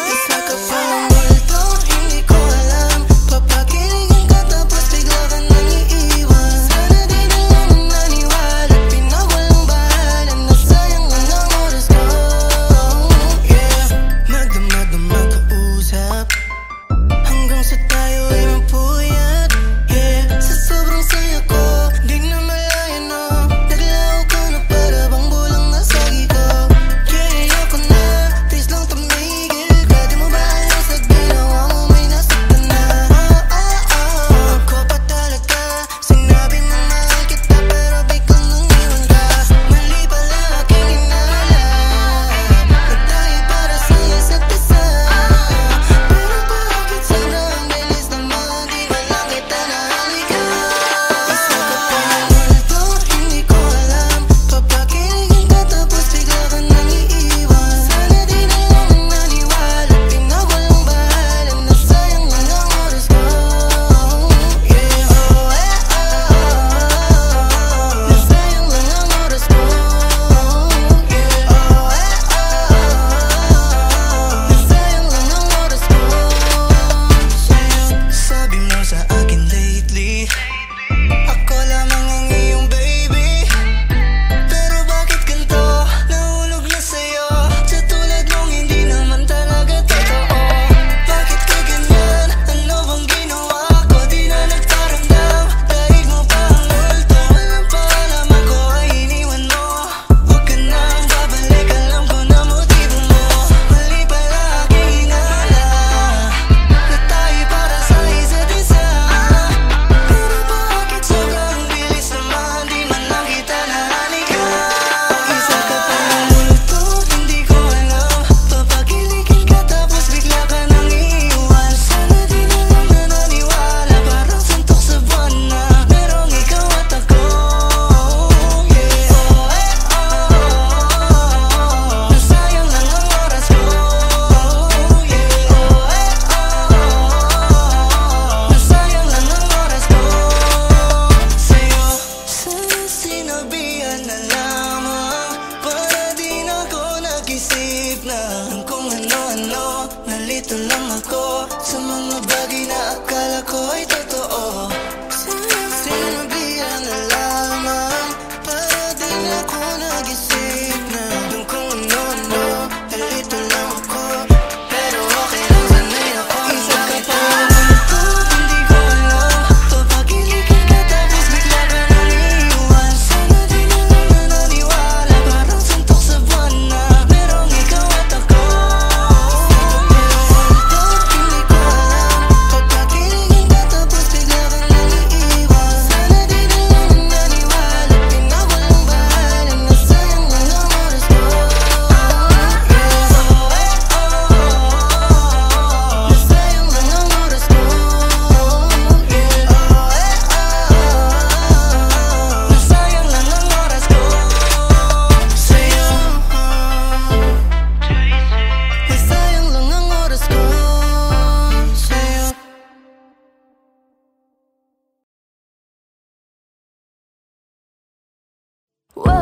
S14: Isa ka pa ng multo, hindi ko alam. Papakiligin ka tapos bigla ka nang iiwan. Sana di na lang naniwala, pinawalang bahala, nasayang na ng oras ko. Yeah, magdama-dama kausap hanggang sa tayo ay mapuyat. Yeah, sa sobrang saya ko, di na malaya no. Naglaho ka na para bang bulang nasagi ko. Yeah, ayoko na, please lang tumigil ka. Di mo ba alam sa ginawa mo may nasaktan na? Ako pa talaga, sinabi mo mahal kita pero biglang nangiwan ka. Mali pala aking inalam na tayo para sa isa't isa. Pero bakit sana ang bilis ng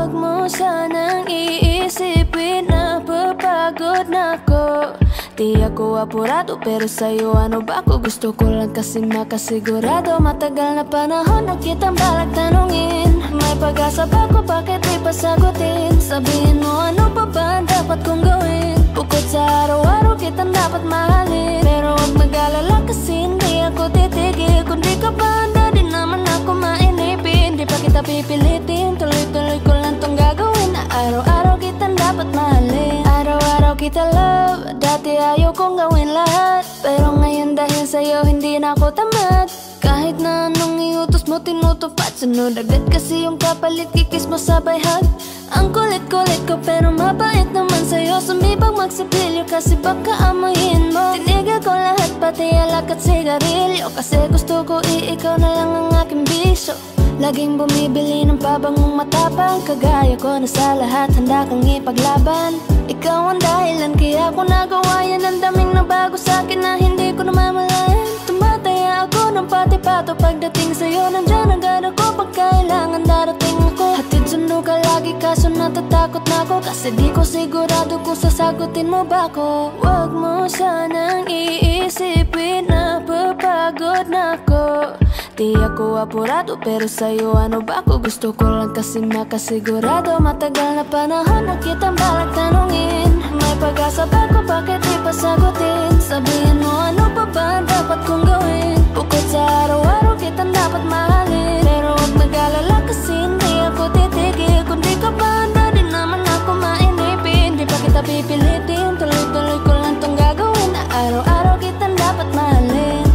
S3: Wag mo sanang iisipin na papagod na ako. Di ako apurado pero sa'yo ano ba ako? Gusto ko lang kasi makasigurado. Matagal na panahon na kitang balak tanungin. May pag-asa ba ko? Bakit di pa sagutin? Sabihin mo ano pa ba ang dapat kong gawin? Bukod sa araw-araw kitang dapat mahalin. Pero huwag mag-alala kasi hindi ako titigil. Kung di ka ba handa di naman ako mainipin. Di pa kita pipilitin, tuloy-tuloy ko lang tong gagawin. Na araw-araw kitang dapat mahalin. Araw-araw kita love. Dati ayaw kong gawin lahat, pero ngayon dahil sa'yo hindi na ako tamad. Kahit na anong iutos mo tinutupad. Sunod agad kasi yung kapalit, kikis mo sabay hug. Ang kulit-kulit ko pero mabait naman sa'yo. Sumibag magsipilyo kasi baka amoyin mo. Tinigal ko lahat pati alak at sigarilyo, kasi gusto ko ikaw na lang ang aking bisyo. Laging bumibili ng pabangong matapang, kagaya ko na sa lahat handa kang ipaglaban. Ikaw ang dahilan kaya ako nagawa yan. Ang daming nabago sa'kin na hindi ko namamalayan. Tumataya ako ng pati-pato pagdating sa'yo. Nandyan agad ako pag kailangan darating ako. Hatid sundo ka lagi kaso natatakot na ako, kasi di ko sigurado kung sasagutin mo ba ako. Wag mo sanang iisipin na papagod na ako. Di ako apurado pero sa'yo ano ba ako? Gusto ko lang kasi makasigurado. Matagal na panahon na kitang balak tanungin. May pag-asa ba ko? Bakit di pa sagutin? Sabihin mo ano pa ba ang dapat kong gawin? Bukod sa araw-araw kitang dapat mahalin. Pero huwag mag-alala kasi hindi ako titigil. Kung di ka ba handa di naman ako mainipin. Di pa kita pipilitin, tuloy-tuloy ko lang tong gagawin. Na araw-araw kitang dapat mahalin.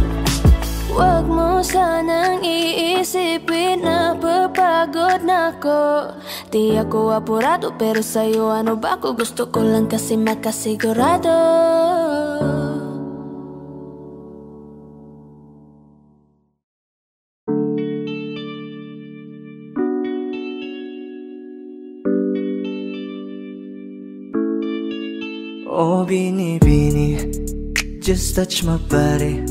S3: Wag mo sanang iisipin na papagod na ako. Di ako apurado pero sa'yo ano ba ako? Gusto ko lang kasi makasigurado.
S2: Oh, Bini, just touch my body.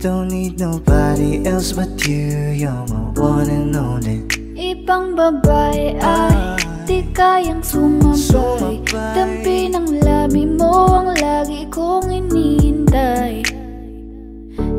S2: Don't need nobody else but you. You're my one and only.
S15: Ibang babae ay di kayang sumabay. Dampi ng labi mo ang lagi kong iniintay.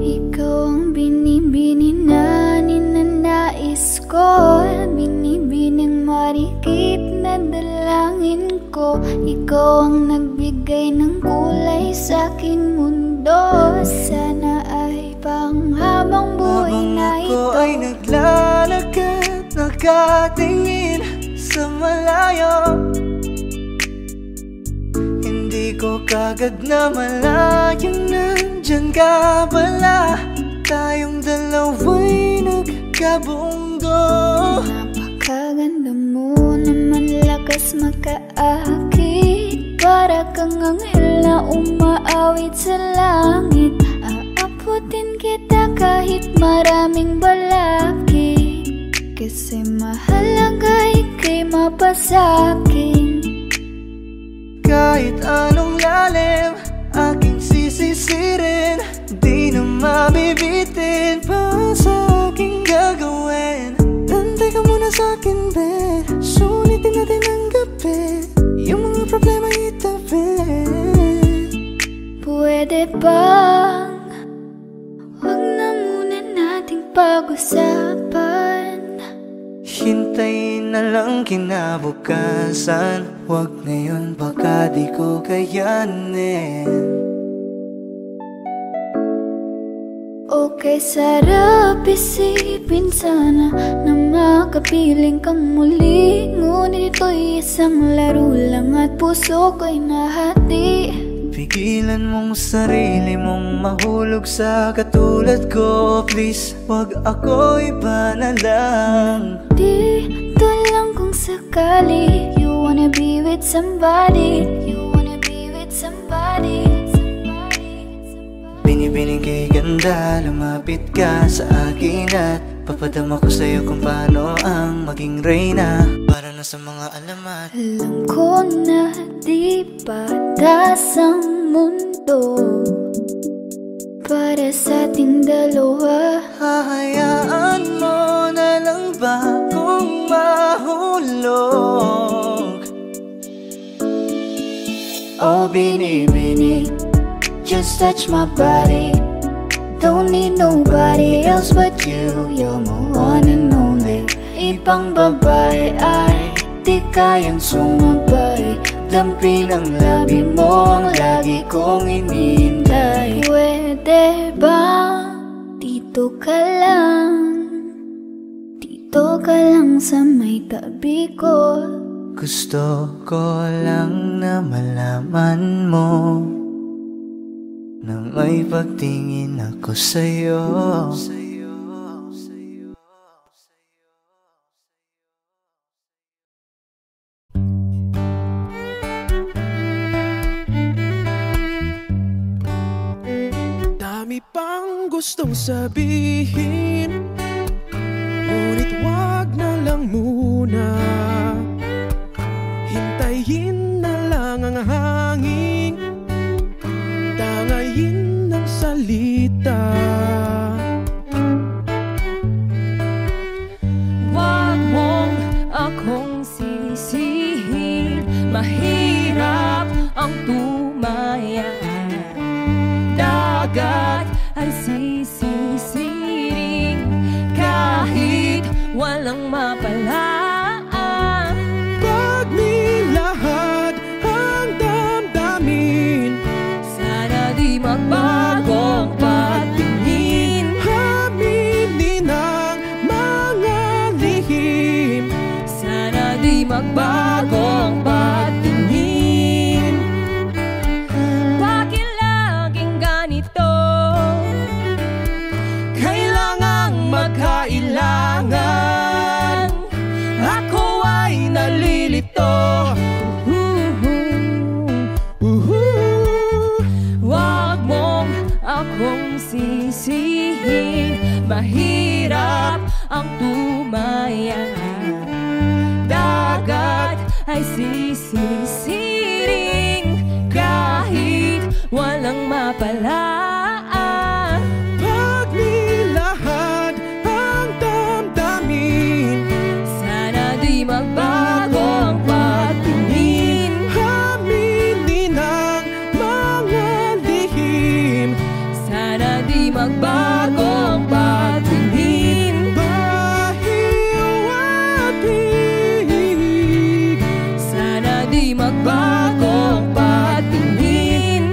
S15: Ikaw ang binibini na ninanais ko. Binibining marikit na dalangin ko. Ikaw ang nagbigay ng kulay sa aking mundo. Sana ay panghabang buhay na ito.
S2: Ako ay naglalakad, nakatingin sa malayo. Hindi ko kagad na malayang nandyan ka pala. Tayong dalawa'y nagkabundo.
S15: Napakaganda mo naman, lakas makaakit. Para kang anghel na umaawit sa langit. Aabutin kita kahit maraming balakid. Kasi mahalaga ika'y mapasakin.
S2: Kahit anong lalim aking sisisirin, di na mabibitin pa sa aking gagawin. Nantay ka muna sa'kin, be. Sulitin natin ang gabi. Yung mga problema itabi.
S15: Pwede bang wag na muna nating pag-usapan?
S2: Hintayin na lang kinabukasan. Wag ngayon baka di ko kayanin.
S15: Okay, sarap isipin sana na makapiling kang muli. Ngunit ito'y isang laro lang at puso ko'y nahati.
S2: Pigilan mong sarili mong mahulog sa katulad ko. Please, wag ako, iba na lang.
S15: Dito lang kung sakali. You wanna be with somebody. You wanna be with somebody.
S2: Binibining kay ganda, lumapit ka sa akin at papadama ko sa'yo kung paano ang maging reyna. Para na sa mga alamat.
S15: Alam ko na di patas ang mundo para sa ating dalawa.
S2: Hahayaan mo na lang ba kung mahulog?
S1: binibini. Just touch my body. Don't need nobody else but you. You're my one and only. Ibang babae ay di kayang sumabay. Dampi ng labi mo ang lagi kong inihintay.
S15: Pwede ba dito ka lang? Dito ka lang sa may tabi ko.
S2: Gusto ko lang na malaman mo na may pagtingin ako sa'yo.
S12: Dami pang gustong sabihin, ngunit wag na lang muna. Hintayin na lang ang hangin, tangayin ng salita.
S5: Wag mong akong sisihin, mahirap ang tumaya. Dagat ay sisisiring kahit walang mapalaan.
S12: Pag nilahad ang damdamin,
S5: sana di magbagong pagtingin.
S12: Aminin ang mga lihim,
S5: sana di magbagong pagtingin. Bakit laging ganito?
S12: kailangang magkailangan. Ako ay nalilito.
S5: Wag mong akong sisihin, mahirap ang tumaya. Dagat ay sisisiring kahit walang mapalaan.
S12: Pag nilahad ang damdamin,
S5: sana di magbagong pagtingin.
S12: aminin ang mga lihim,
S5: Sana di magbagong pagtingin.
S12: Bahiwatig,
S5: Sana di magbagong pagtingin.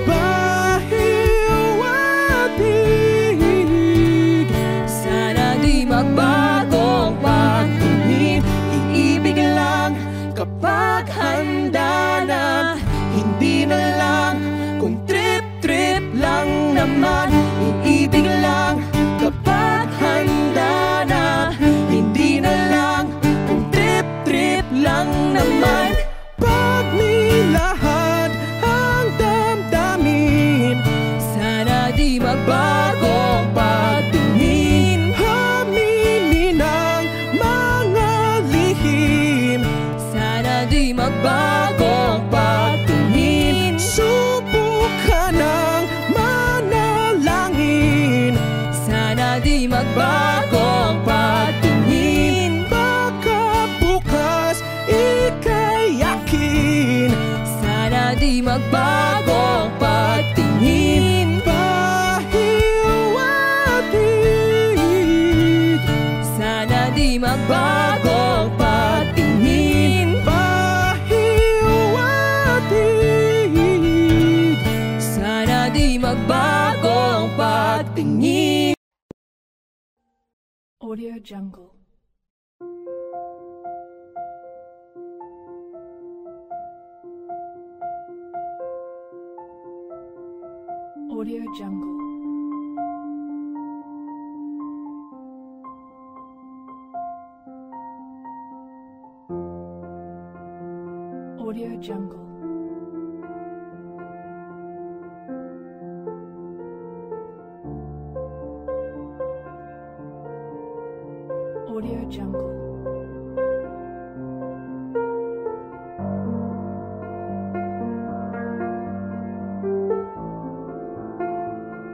S12: bahiwatig.
S5: Sana di magbagong pagtingin.
S12: Iibig lang kapag handa na, hindi na lang kung trip-trip lang naman. Iibig lang kapag handa na, hindi na lang kung trip-trip lang naman. Pag nilahad ang damdamin,
S5: Sana di magbagong pagtingin.
S12: aminin ang mga lihim,
S5: Sana di magbagong pagtingin.
S12: subukan ng manalangin.
S5: Sana di magbagong pagtingin.
S12: Baka bukas ika'y yakin,
S5: Sana di magbagong pagtingin.
S12: bahiwatig,
S5: Sana di magbagong pagtingin.
S12: bahiwatig.
S5: Sana di magbagong pagtingin.
S16: Audio Jungle. Audio Jungle. Audio Jungle. Audio Jungle.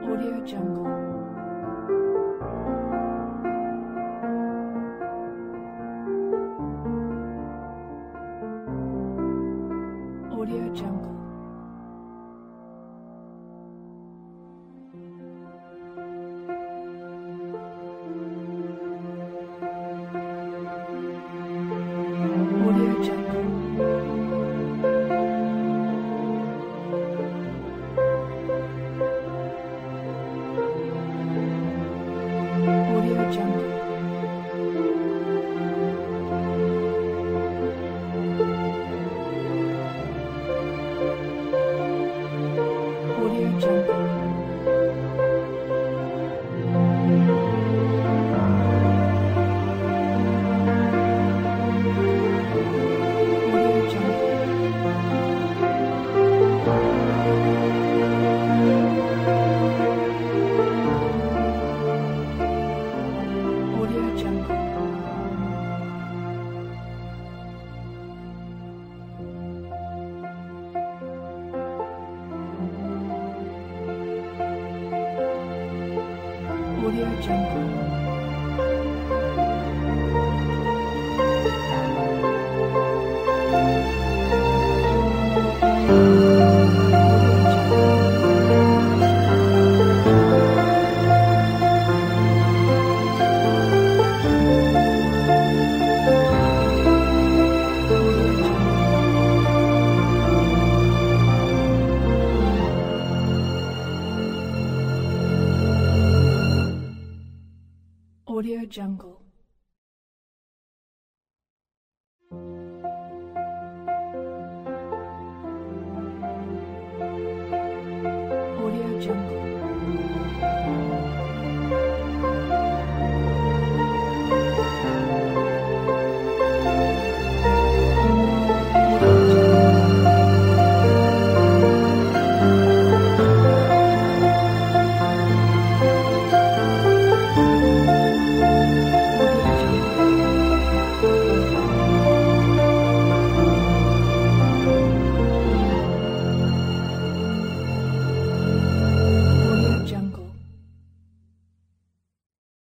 S16: Audio Jungle. Audio Jungle. Audio Jungle. Audio Jungle.